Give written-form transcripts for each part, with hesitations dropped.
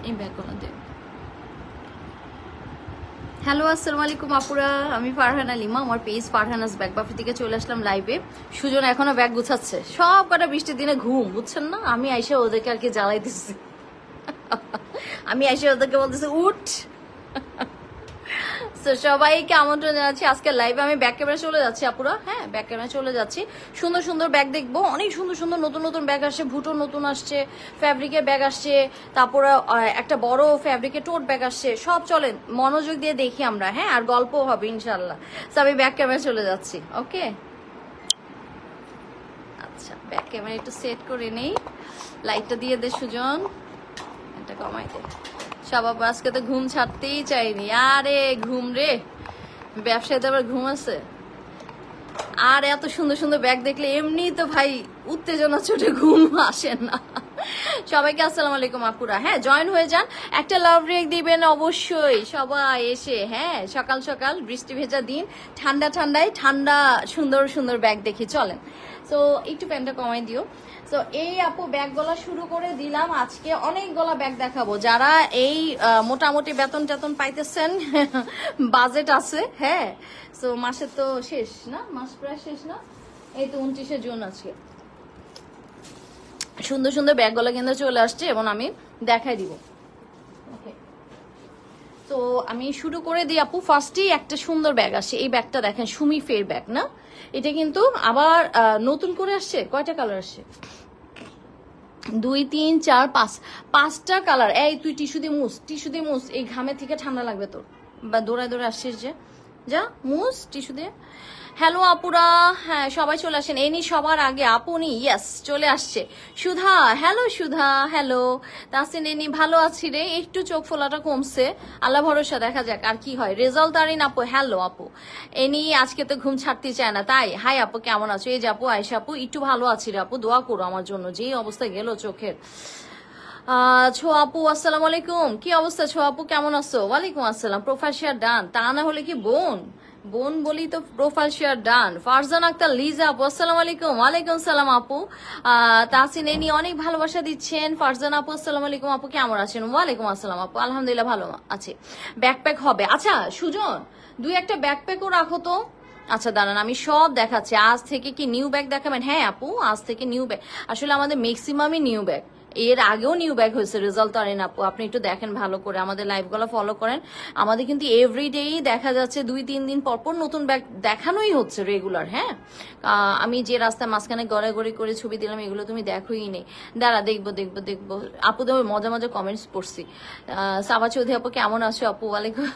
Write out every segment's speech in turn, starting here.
এই ব্যাগগুলো দে। হ্যালো আসসালামু আলাইকুম আপুরা, আমি ফারহানা লিমা, আমার পেজ ফারহানাস ব্যাগ বাফি থেকে চলে আসলাম লাইভে। সুজন এখনো ব্যাগ গুছাচ্ছে, সব কটা বৃষ্টির দিনে ঘুম, বুঝছেন না? আমি আইসা ওদেরকে আর কি জ্বালাই দিচ্ছি। আমি আইসা ওদেরকে বলতেছি উঠ। তো সবাইকে আমন্ত্রণ জানাচ্ছি আজকে লাইভে। আমি ব্যাক ক্যামেরা চলে যাচ্ছি আপুরা, হ্যাঁ ব্যাক ক্যামেরা চলে যাচ্ছি। সুন্দর সুন্দর ব্যাগ দেখবো, অনেক সুন্দর সুন্দর নতুন নতুন ব্যাগ আসছে, ভুটো নতুন আসছে, ফ্যাব্রিকের ব্যাগ আসছে, তারপরে একটা বড় ফ্যাব্রিকের টোট ব্যাগ আসছে। সব চলেন মনোযোগ দিয়ে দেখি আমরা, হ্যাঁ আর গল্প হবে ইনশাল্লাহ। তো আমি ব্যাক ক্যামেরা চলে যাচ্ছি। ওকে, আচ্ছা ব্যাক ক্যামেরা একটু সেট করে নেই, লাইটটা দিয়ে দে সুজন, এটা কমাই দে। সবাব আজকে তো ঘুম ছাড়তেই চাইনি। আরে ঘুম রে, ব্যবসায়ীতে আবার ঘুম আছে। আর এত সুন্দর সুন্দর ব্যাগ দেখলে এমনি তো ভাই উত্তেজনা চোটে ঘুম আসে না। সবাইকে আসসালামু আলাইকুম আপুরা, হ্যাঁ জয়েন হয়ে যান, একটা লাভ রেক দিবেন অবশ্যই সবাই এসে, হ্যাঁ সকাল সকাল বৃষ্টি ভেজা দিন, ঠান্ডা ঠান্ডায় ঠান্ডা সুন্দর সুন্দর ব্যাগ দেখি চলেন। তো একটু প্যান্টটা কমাই দিও। তো এই আপু ব্যাগ গলা শুরু করে দিলাম, আজকে অনেক গলা ব্যাগ দেখাবো। যারা এই মোটামুটি বেতন টেতন পাইতেছেন, বাজেট আছে, হ্যাঁ তো মাসে তো শেষ না, মাস প্রায় শেষ না, এই তো 29শে জুন আজকে। সুন্দর সুন্দর ব্যাগ গলা কিন্তু চলে আসছে এবং আমি দেখাই দিব। ওকে, তো আমি শুরু করে দিই আপু। ফার্স্টেই একটা সুন্দর ব্যাগ আসছে, এই ব্যাগটা দেখেন, সুমি ফের ব্যাগ না, এটা কিন্তু আবার নতুন করে আসছে। কয়টা কালার আসছে? 2 3 4 5, 5টা কালার। এই তুই টিস্যু দিয়ে মুস, টিস্যু দিয়ে মুস, এই ঘামে থেকে ঠান্ডা লাগবে তোর, বা দৌড়ায় দৌড়ে আসছিস যে, যা মুস টিস্যু দিয়ে। হ্যালো আপুরা, হ্যাঁ সবাই চলে আসেন। এনি সবার আগে আপনি, ইয়েস চলে আসছে সুধা। হ্যালো সুধা, হ্যালো তাসিন। এনি ভালো আছি রে, একটু চোখ ফোলাটা কমছে, আল্লাহ ভরসা, দেখা যাক আর কি হয়। রেজাল্ট আরিন আপু, হ্যালো আপু। এনি আজকে তো ঘুম ছাড়তে চায় না তাই। হাই আপু কেমন আছো? এই যে আপু আয়েশা আপু, একটু ভালো আছি রে আপু, দোয়া করো আমার জন্য, যেই অবস্থা গেল চোখের। ছো আপু আসসালামু আলাইকুম, কি অবস্থা ছো আপু, কেমন আছো? ওয়ালাইকুম আসসালাম। প্রোফাইল শেয়ার ডান, তা না হলে কি বোন, বোন বলি তো profile share done. Farzan Akter Liza আপু আসসালামু আলাইকুম। ওয়ালাইকুম সালাম আপু। তাসিন এনি অনেক ভালোবাসা দিচ্ছেন। ফারজান আপু আসসালামু আলাইকুম আপু, কেমন আছেন? ওয়ালাইকুম আসসালাম আপু, আলহামদুলিল্লাহ ভালো আছে। ব্যাকপ্যাক হবে, আচ্ছা সুজন দুই একটা ব্যাকপ্যাকও রাখো তো। আচ্ছা দাঁড়ান, আমি সব দেখাচ্ছি। আজ থেকে কি নিউ ব্যাগ দেখাবেন? হ্যাঁ আপু আজ থেকে নিউ ব্যাগ, আসলে আমাদের ম্যাক্সিমামই নিউ ব্যাগ, এর আগেও নিউ ব্যাগ হয়েছে। রেজাল্ট আরেন আপু, আপনি একটু দেখেন ভালো করে, আমাদের লাইভগুলো ফলো করেন। আমাদের কিন্তু এভরিডেই দেখা যাচ্ছে 2 3 দিন পর পর নতুন ব্যাগ দেখানোই হচ্ছে রেগুলার। হ্যাঁ আমি যে রাস্তায় মাঝখানে গড়াগড়ি করে ছবি দিলাম, এগুলো তুমি দেখোই নেই। দাঁড়া দেখবো দেখবো দেখবো। আপু তো মজা মজা কমেন্টস পড়ছি। সাবা চৌধুরী আপু কেমন আছো আপু? ওয়ালাইকুম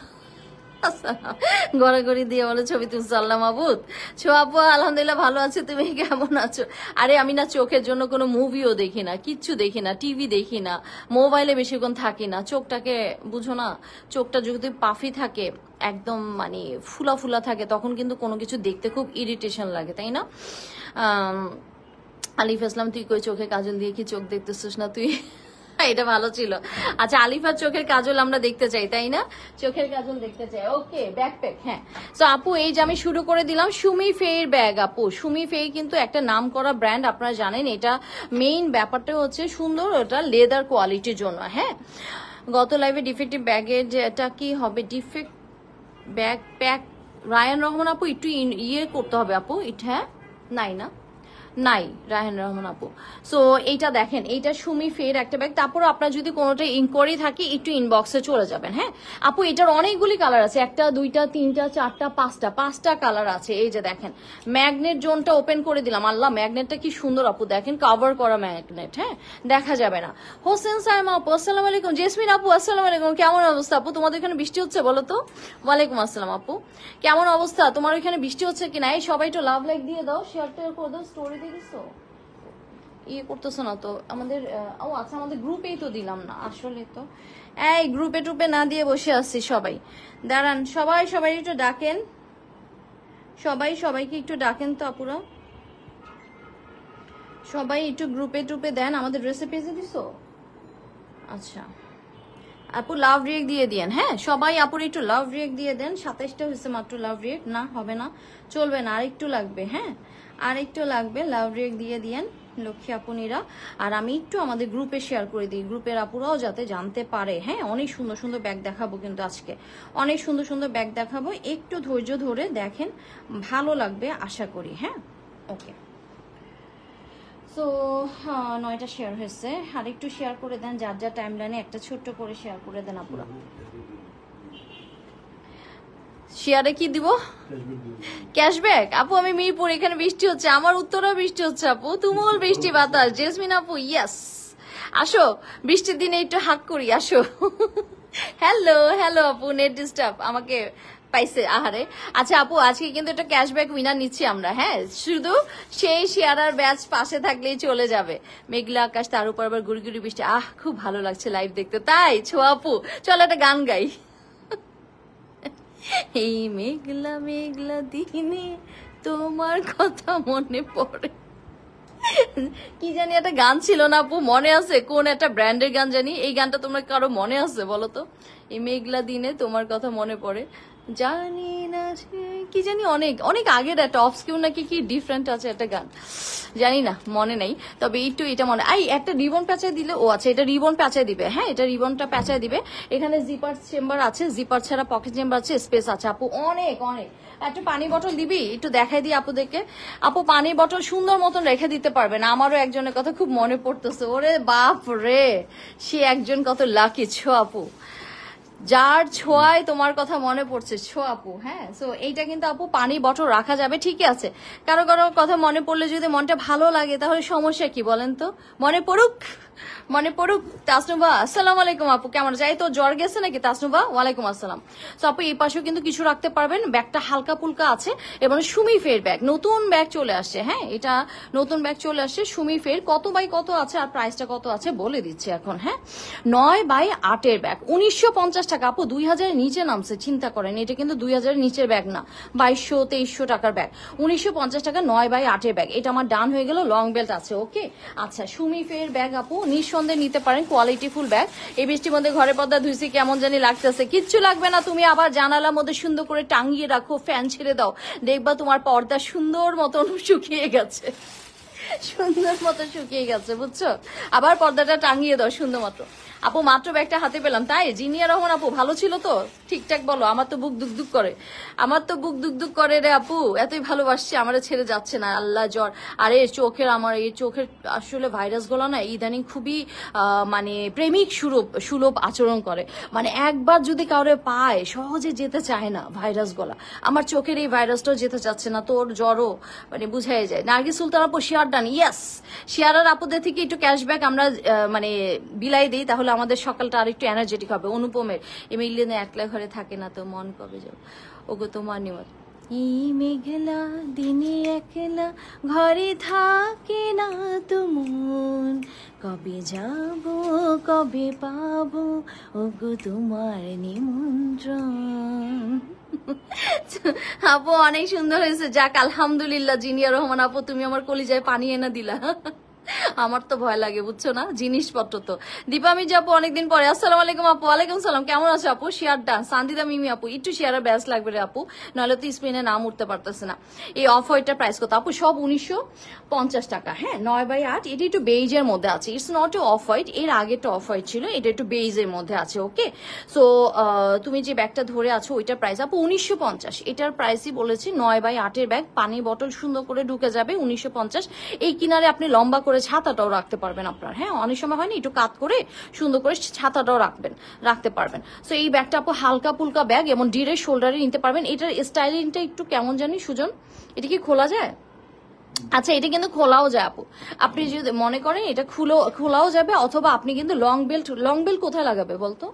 গড়াগড়ি দিয়ে বলে ছবি তুলছে, আল্লাহ মাহবুদ। ছো আপু আলহামদুলিল্লাহ ভালো আছে, তুমি কেমন আছো? আরে আমি না চোখের জন্য কোনো মুভিও দেখি না, কিচ্ছু দেখি না, টিভি দেখি না, মোবাইলে বেশিক্ষণ থাকি না। চোখটাকে বুঝো না, চোখটা যদি পাফি থাকে একদম মানে ফুলা ফুলা থাকে, তখন কিন্তু কোনো কিছু দেখতে খুব ইরিটেশন লাগে, তাই না? আলিফ ইসলাম, তুই কই চোখে কাজল দিয়ে কি চোখ দেখতেছিস না তুই? এটা ভালো ছিল। আচ্ছা আলিফার চোখের কাজল আমরা দেখতে চাই, তাই না? চোখের কাজল দেখতে চাই। ওকে ব্যাকপ্যাক, হ্যাঁ। তো আপু এই যে আমি শুরু করে দিলাম সুমি ফের ব্যাগ। আপু সুমি ফে কিন্তু একটা নাম করা ব্র্যান্ড, আপনারা জানেন। এটা মেইন ব্যাপারটা হচ্ছে সুন্দর, ওটা লেদার কোয়ালিটির জন্য। হ্যাঁ গত লাইভে ডিফেক্টিভ ব্যাগের যে এটা কি হবে, ডিফেক্ট ব্যাকপ্যাক রায়ান রহমান আপু, একটু ইয়ে করতে হবে আপু, এটা হ্যাঁ নাই না, নাই রায়হান রহমান আপু। সো এইটা দেখেন, এইটা সুমি ফের একটা ব্যাগ। তারপর আপনার যদি কোনোটা ইনকোয়ারি থাকে একটু ইনবক্সে চলে যাবেন। হ্যাঁ আপু এটার অনেকগুলি কালার আছে, 1 2 3 4 5টা কালার আছে। এই যে দেখেন ম্যাগনেট জোনটা ওপেন করে দিলাম, আল্লাহ ম্যাগনেটটা কি সুন্দর আপু, দেখেন কভার করা ম্যাগনেট, হ্যাঁ দেখা যাবে না। হোসেন সাইমা আপু আসসালামু আলাইকুম। জেসমিন আপু আসসালামু আলাইকুম, কেমন অবস্থা আপু? তোমাদের এখানে বৃষ্টি হচ্ছে বলো তো? ওয়ালাইকুম আসসালাম আপু, কেমন অবস্থা? তোমার ওইখানে বৃষ্টি হচ্ছে কিনা? এই সবাই একটু লাভ লাইক দিয়ে দাও, শেয়ার টেয়ার করে দাও, স্টোরি দেখেছো ইয়ে করতেছো না তো আমাদের। ও আচ্ছা আমাদের গ্রুপেই তো দিলাম না আসলে, তো এই গ্রুপে টুপে না দিয়ে বসে আছি সবাই। দাঁড়ান সবাই সবাই একটু ডাকেন, সবাই সবাইকে একটু ডাকেন তো আপুরা, সবাই একটু গ্রুপে টুপে দেন। আমাদের রেসিপিজে দিছো? আচ্ছা আপু লাভ রিয়েক্ট দিয়ে দিয়েন, হ্যাঁ সবাই আপুর একটু লাভ রিয়েক্ট দিয়ে দেন। 27টা হয়েছে মাত্র লাভ রিয়েক্ট, না হবে না, চলবে না, আরেকটু লাগবে। হ্যাঁ আরেকটু লাগবে, লাভ রিয়েক্ট দিয়ে দিয়েন। লক্ষ্মী আপুনিরা। আর আমি একটু আমাদের গ্রুপে শেয়ার করে দিই, গ্রুপের আপুরাও যাতে জানতে পারে। হ্যাঁ, অনেক সুন্দর সুন্দর ব্যাগ দেখাবো কিন্তু আজকে, অনেক সুন্দর সুন্দর ব্যাগ দেখাবো, একটু ধৈর্য ধরে দেখেন, ভালো লাগবে আশা করি। হ্যাঁ, ওকে। সো 9টা শেয়ার হয়েছে, আর একটু শেয়ার করে দেন, যার যার টাইম লাইনে একটা ছোট্ট করে শেয়ার করে দেন আপুরা। শেয়ারে কি দিব? ক্যাশব্যাক। আপু আমি মিরপুর, এখানে বৃষ্টি হচ্ছে, আমার উত্তরেও বৃষ্টি হচ্ছে আপু, তুমুল বৃষ্টি বাতাস। জেসমিন আপু ইয়েস, আসো বৃষ্টির দিনে একটু হাক করি, আসো। হ্যালো হ্যালো আপু, নেট ডিস্টার্ব আমাকে পাইছে, আহারে। আচ্ছা আপু, আজকে কিন্তু একটা ক্যাশব্যাক উইনার নিচ্ছি আমরা। হ্যাঁ, শুধু সেই শেয়ারার ব্যাচ পাশে থাকলেই চলে যাবে। মেঘলা আকাশ, তার উপর আবার গুড়ি গুড়ি বৃষ্টি, খুব ভালো লাগছে লাইভ দেখতে। তাই ছোয়া আপু, চলো একটা গান গাই। এই মেঘলা মেঘলা দিনে তোমার কথা মনে পড়ে, কি জানি একটা গান ছিল না আপু, মনে আছে? কোন একটা ব্র্যান্ডের গান জানি, এই গানটা তোমরা কারো মনে আছে বলো তো? এই মেঘলা দিনে তোমার কথা মনে পড়ে, জানি না কি জানি, অনেক অনেক আগের একটা অফস্কিউ নাকি কি ডিফারেন্ট আছে একটা গান, জানি না, মনে নেই। তবে একটু এটা মনে, একটা রিবন প্যাঁচায় দিলে, ও আচ্ছা এটা রিবন প্যাঁচায় দিবে। হ্যাঁ, এটা রিবনটা প্যাঁচায় দিবে। এখানে জিপার চেম্বার আছে, জিপার ছাড়া পকেট চেম্বার আছে, স্পেস আছে আপু, অনেক অনেক। একটা পানি বটল দিবি, একটু দেখাই দিই আপুদেরকে। আপু পানি বটল সুন্দর মতন রেখে দিতে পারবেন। আমারও একজনের কথা খুব মনে পড়তেছে, ওরে বাপ রে, সে একজন কত লাকি ছো আপু, যার ছোঁয়ায় তোমার কথা মনে পড়ছে ছো আপু। হ্যাঁ, সো এইটা কিন্তু আপু পানি বটল রাখা যাবে, ঠিকই আছে। কারো কারো কথা মনে পড়লে যদি মনটা ভালো লাগে, তাহলে সমস্যা কি বলেন তো? মনে পড়ুক, মনে পড়ুক। তাসনুবা আসসালামু আলাইকুম আপু, কেমন আছে? এই তো জ্বর গেছে নাকি তাসনুবা? ওয়ালাইকুম আসসালাম। সো আপু এই পাশেও কিন্তু কিছু রাখতে পারবেন, ব্যাগটা হালকা পুলকা আছে এবং সুমি ফের ব্যাগ, নতুন ব্যাগ চলে আসছে। হ্যাঁ, এটা নতুন ব্যাগ চলে আসছে সুমি ফের। কত বাই কত আছে আর প্রাইসটা কত আছে বলে দিচ্ছি এখন। হ্যাঁ, 9x8 ব্যাগ 1950 টাকা আপু, 2000 নিচে নামছে, চিন্তা করেন। এটা কিন্তু 2000 নিচের ব্যাগ না, 2200-2300 টাকার ব্যাগ, 1950 টাকা 9x8 ব্যাগ। এটা আমার ডান হয়ে গেল, লং বেল্ট আছে। ওকে, আচ্ছা সুমি ফের ব্যাগ আপু নিঃসন্দেহে নিতে পারেন, কোয়ালিটি ফুল ব্যাগ। এই বৃষ্টির মধ্যে ঘরে পর্দা ধুইছি, কেমন জানি লাগতেছে, কিচ্ছু লাগবে না। তুমি আবার জানালার মধ্যে সুন্দর করে টাঙিয়ে রাখো, ফ্যান ছেড়ে দাও, দেখবা তোমার পর্দা সুন্দর মতন শুকিয়ে গেছে, সুন্দর মতো শুকিয়ে গেছে, বুঝছো? আবার পর্দাটা টাঙিয়ে দাও সুন্দর মতো। আপু মাত্র ব্যাগটা হাতে পেলাম, তাই জিনিয়া রহমান আপু ভালো ছিল তো? ঠিকঠাক বলো, আমার তো বুক দুক করে, আমার তো বুক দুক করে রে আপু, এতই ভালোবাসছে, আমার ছেড়ে যাচ্ছে না, আল্লাহ জ্বর। আরে চোখের, আমার এই চোখের আসলে ভাইরাস গুলো না ইদানিং খুবই মানে প্রেমিক সুলভ আচরণ করে, মানে একবার যদি কাউরে পায় সহজে যেতে চায় না ভাইরাস গুলা। আমার চোখের এই ভাইরাসটাও যেতে চাচ্ছে না, তোর জ্বরও মানে বুঝাই যায়। নার্গিস সুলতান আপু শেয়ার ডান, ইয়েস। শেয়ারার আপুদের থেকে একটু ক্যাশব্যাক আমরা মানে বিলাই দিই, তাহলে আমাদের সকালটা আর একটু এনার্জেটিক হবে। অনুপমের এমিলিনে একলা ঘরে থাকে না তো মন কবে যাও, ওগো তোমার নিমত। এই মেঘলা দিনে একলা ঘরে থাকে না তো মন, কবে যাব কবে পাবো ওগো তোমার নিমন্ত্রণ। আপু অনেক সুন্দর হয়েছে, যাক আলহামদুলিল্লাহ। জিনিয়া রহমান আপু তুমি আমার কলিজায় পানি এনে দিলা, আমার তো ভয় লাগে বুঝছো না, জিনিসপত্র তো। দীপা আমি যাবো অনেকদিন পরে, আসসালামু আলাইকুম আপু। ওয়ালাইকুম সালাম, কেমন আছো আপু? শেয়ারটা সান্দিদা মিমি আপু, একটু শেয়ারের ব্যাস লাগবে রে আপু, নাহলে তো স্ক্রিনে নাম উঠতে পারতেছে না। এই অফ হোয়াইটটার প্রাইস কত আপু? সব 1950 টাকা। হ্যাঁ, 9x8, এটা একটু বেইজের মধ্যে আছে, ইটস নট অফ হোয়াইট, এর আগে একটা অফ হোয়াইট ছিল, এটা একটু বেইজের মধ্যে আছে। ওকে, সো তুমি যে ব্যাগটা ধরে আছো ওইটার প্রাইস আপু 1950, এটার প্রাইসই বলেছি। 9x8 ব্যাগ, পানি বটল সুন্দর করে ঢুকে যাবে, 1950। এই কিনারে আপনি লম্বা করে ছাতাটাও রাখতে পারবেন আপনার। হ্যাঁ, অনেক সময় হয়নি একটু কাত করে সুন্দর করে ছাতাটাও রাখতে পারবেন। সো এই ব্যাগটা আপু হালকা পুলকা ব্যাগ এবং ডিরের শোল্ডারে নিতে পারবেন। এটার স্টাইলিংটা একটু কেমন জানি সুজন, এটা কি খোলা যায়? আচ্ছা, এটা কিন্তু খোলাও যায় আপু, আপনি যদি মনে করেন এটা খোলাও যাবে, অথবা আপনি কিন্তু লং বেল্ট কোথায় লাগাবে বলতো?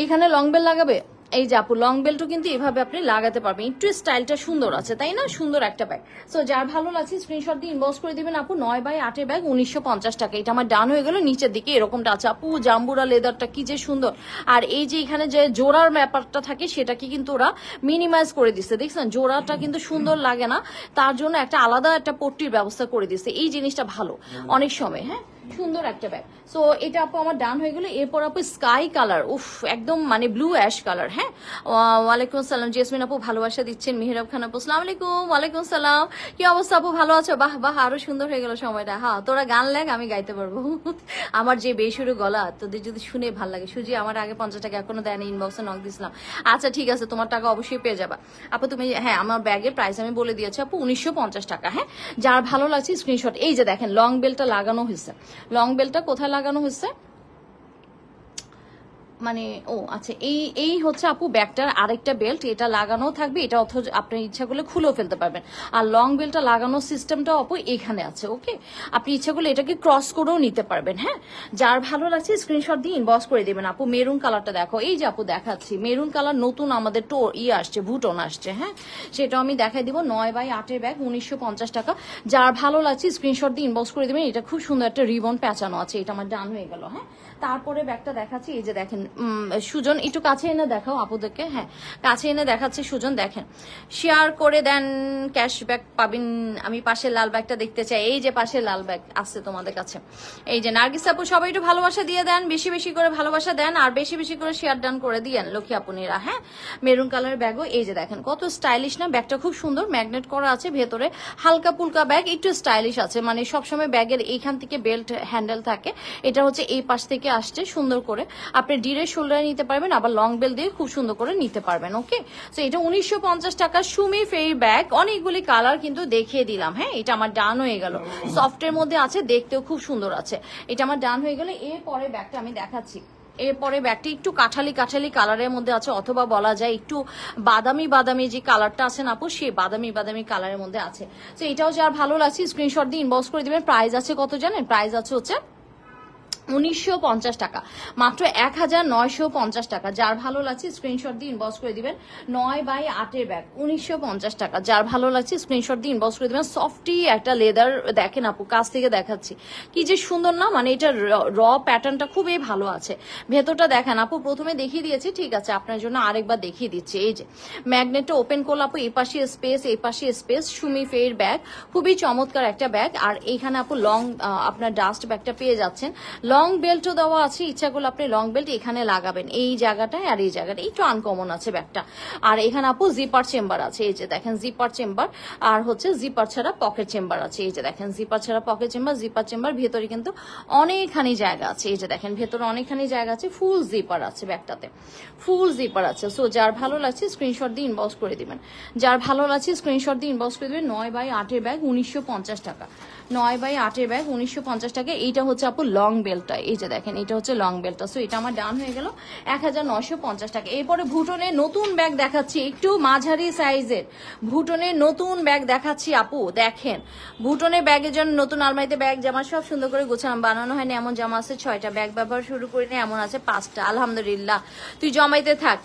এখানে লং বেল্ট লাগাবে, এই যে আপু লং বেল্টও কিন্তু এভাবে আপনি লাগাতে পারবেন। একটু স্টাইলটা সুন্দর আছে, তাই না? সুন্দর একটা ব্যাগ। সো যার ভালো লাগছে স্ক্রিনশট দিয়ে ইনবক্স করে দিবেন আপু। 9x8 ব্যাগ 1950 টাকা। এটা আমার ডান হয়ে গেল, নিচের দিকে এরকমটা আছে আপু, জাম্বুরা লেদারটা কি যে সুন্দর। আর এই যে এখানে যে জোড়ার ব্যাপারটা থাকে সেটাকে কিন্তু ওরা মিনিমাইজ করে দিচ্ছে, দেখছেন? জোড়াটা কিন্তু সুন্দর লাগে না, তার জন্য একটা আলাদা একটা পট্টির ব্যবস্থা করে দিচ্ছে। এই জিনিসটা ভালো অনেক সময়। হ্যাঁ, সুন্দর একটা ব্যাগ। সো এটা আপু আমার ডান হয়ে গেল। এরপর আপু স্কাই কালার, উফ একদম মানে ব্লু অ্যাশ কালার। হ্যাঁ, ওয়ালাইকুম আসসালাম জেসমিন আপু, ভালোবাসা দিচ্ছেন। মেহরাব খান আপু আসসালামু আলাইকুম। ওয়ালাইকুম সালাম, কি অবস্থা আপু, ভালো আছো? বাহ বাহ, আরো সুন্দর হয়ে গেল সময়টা। হ্যাঁ, তোরা গান লেখ, আমি গাইতে পারবো। আমার যে বেসুরো গলা তোদের যদি শুনে ভালো লাগে। সুজি আমার আগে 50 টাকা এখনো দেয়নি, ইনবক্সে নক দিছিলাম। আচ্ছা ঠিক আছে, তোমার টাকা অবশ্যই পেয়ে যাবা আপু তুমি। হ্যাঁ, আমার ব্যাগের প্রাইস আমি বলে দিয়েছি আপু, 1950 টাকা। হ্যাঁ, যার ভালো লাগছে স্ক্রিনশট। এই যে দেখেন লং বেলটা লাগানো হয়েছে। লং বেলটা কোথায় লাগানো হয়েছে মানে, ও আচ্ছা, এই হচ্ছে আপু ব্যাগটার আরেকটা বেল্ট, এটা লাগানো থাকবে। এটা অথচ আপনি ইচ্ছা করলে খুলেও ফেলতে পারবেন। আর লং বেল্টটা লাগানোর সিস্টেমটাও আপু এখানে আছে। ওকে, আপনি ইচ্ছা করলে এটাকে ক্রস করেও নিতে পারবেন। হ্যাঁ, যার ভালো লাগছে স্ক্রিনশট দিয়ে ইনবক্স করে দিবেন আপু। মেরুন কালারটা দেখো, এই যে আপু দেখাচ্ছি মেরুন কালার, নতুন আমাদের আসছে, বুটন আসছে। হ্যাঁ, সেটাও আমি দেখাই দিব। 9x8 ব্যাগ, 1950 টাকা। যার ভালো লাগছে স্ক্রিনশট দিয়ে ইনবক্স করে দিবেন। এটা খুব সুন্দর একটা রিবন প্যাঁচানো আছে, এটা আমার ডান হয়ে গেল। হ্যাঁ, তারপরে ব্যাগটা দেখাচ্ছি, এই যে দেখেন সুজন, একটু কাছে এনে দেখাও আপুদেরকে। হ্যাঁ, কাছে এনে দেখাচ্ছি সুজন, দেখেন শেয়ার করে দেন, ক্যাশব্যাক পাবেন। আমি পাশের লাল ব্যাগটা দেখতে চাই। এই যে পাশের লাল ব্যাগ আছে তোমাদের কাছে। এই যে নার্গিস আপু, সবাই একটু ভালোবাসা দিয়ে দেন, বেশি বেশি করে ভালোবাসা দেন, আর বেশি বেশি করে শেয়ার ডান করে দিয়েন লক্ষ্মী আপুনিরা। হ্যাঁ, মেরুন কালারের ব্যাগও এই যে দেখেন কত স্টাইলিশ না, ব্যাগটা খুব সুন্দর, ম্যাগনেট করা আছে ভেতরে, হালকা পুলকা ব্যাগ, একটু স্টাইলিশ আছে। মানে সবসময় ব্যাগের এইখান থেকে বেল্ট হ্যান্ডেল থাকে, এটা হচ্ছে এই পাশ থেকে আসছে সুন্দর করে। আপনি ডিরের শোল্ডারে নিতে পারবেন, আবার লং বেল দিয়ে খুব সুন্দর করে নিতে পারবেন। ওকে, তো এটা 1950 টাকা সুমি ফেই ব্যাগ। অনেকগুলি কালার কিন্তু দেখিয়ে দিলাম। হ্যাঁ, এটা আমার ডান হয়ে গেল, সফটের মধ্যে আছে, দেখতেও খুব সুন্দর আছে। এটা আমার ডান হয়ে গেল। এরপরে ব্যাগটা আমি দেখাচ্ছি। এরপরে ব্যাগটি একটু কাঠালি কাঠালি কালারের মধ্যে আছে, অথবা বলা যায় একটু বাদামি বাদামি যে কালারটা আছে না আপু, সেই বাদামি বাদামি কালারের মধ্যে আছে। তো এটাও যার ভালো লাগছে স্ক্রিনশট দিয়ে ইনবক্স করে দিবেন। প্রাইস আছে কত জানেন? প্রাইস আছে হচ্ছে 1950 টাকা, মাত্র 1950 টাকা। যার ভালো লাগছে স্ক্রিনশট দিয়ে ইনবক্স করে দিবেন। 9x8 ব্যাগ, 1950 টাকা। যার ভালো লাগছে স্ক্রিনশট দিয়ে ইনবক্স করে দিবেন। সফটি একটা লেদার, দেখেন আপু কাছ থেকে দেখাচ্ছি, কি যে সুন্দর না, মানে এটা র প্যাটার্নটা খুবই ভালো আছে। ভেতরটা দেখেন আপু, প্রথমে দেখিয়ে দিয়েছি, ঠিক আছে আপনার জন্য আরেকবার দেখিয়ে দিচ্ছি। এই যে ম্যাগনেটটা ওপেন করলে আপু, এই পাশে স্পেস, এই পাশে স্পেস, সুমি ফের ব্যাগ, খুবই চমৎকার একটা ব্যাগ। আর এইখানে আপু লং আপনার ডাস্ট ব্যাগটা পেয়ে যাচ্ছেন। লং বেল্টও দেওয়া আছে, ইচ্ছা করলে আপনি লং বেল্ট এখানে লাগাবেন, এই জায়গাটায় আর এই জায়গাটা একটু আনকমন আছে ব্যাগটা। আর এখানে আপু জিপার চেম্বার আছে, এই যে দেখেন জিপার চেম্বার, আর হচ্ছে জিপার ছাড়া পকেট চেম্বার আছে। এই যে দেখেন জিপার ছাড়া পকেট চেম্বার, জিপার চেম্বার, ভেতরে কিন্তু অনেকখানি জায়গা আছে। এই যে দেখেন ভেতরে অনেকখানি জায়গা আছে, ফুল জিপার আছে ব্যাগটাতে, ফুল জিপার আছে। সো যার ভালো লাগছে স্ক্রিনশট দিয়ে ইনবক্স করে দিবেন। যার ভালো লাগছে স্ক্রিনশট দিয়ে ইনবক্স করে দিবেন। 9x8 ব্যাগ, 1950 টাকা। 9x8 ব্যাগ, 1950 টাকা। এইটা হচ্ছে আপু লং বেল্টটা, এই যে দেখেন এটা হচ্ছে লং বেল্টটা। সো এটা আমার ডান হয়ে গেল 1950 টাকা। এরপরে ভুটনের নতুন ব্যাগ দেখাচ্ছি, একটু মাঝারি সাইজের ভুটনের নতুন ব্যাগ দেখাচ্ছি আপু। দেখেন ভুটনের ব্যাগের জন্য নতুন আলমারিতে ব্যাগ জামা সব সুন্দর করে গোছানো, বানানো হয়নি এমন জামা আছে 6টা, ব্যাগ ব্যবহার শুরু করিনি এমন আছে 5টা। আলহামদুলিল্লাহ, তুই জমাইতে থাক।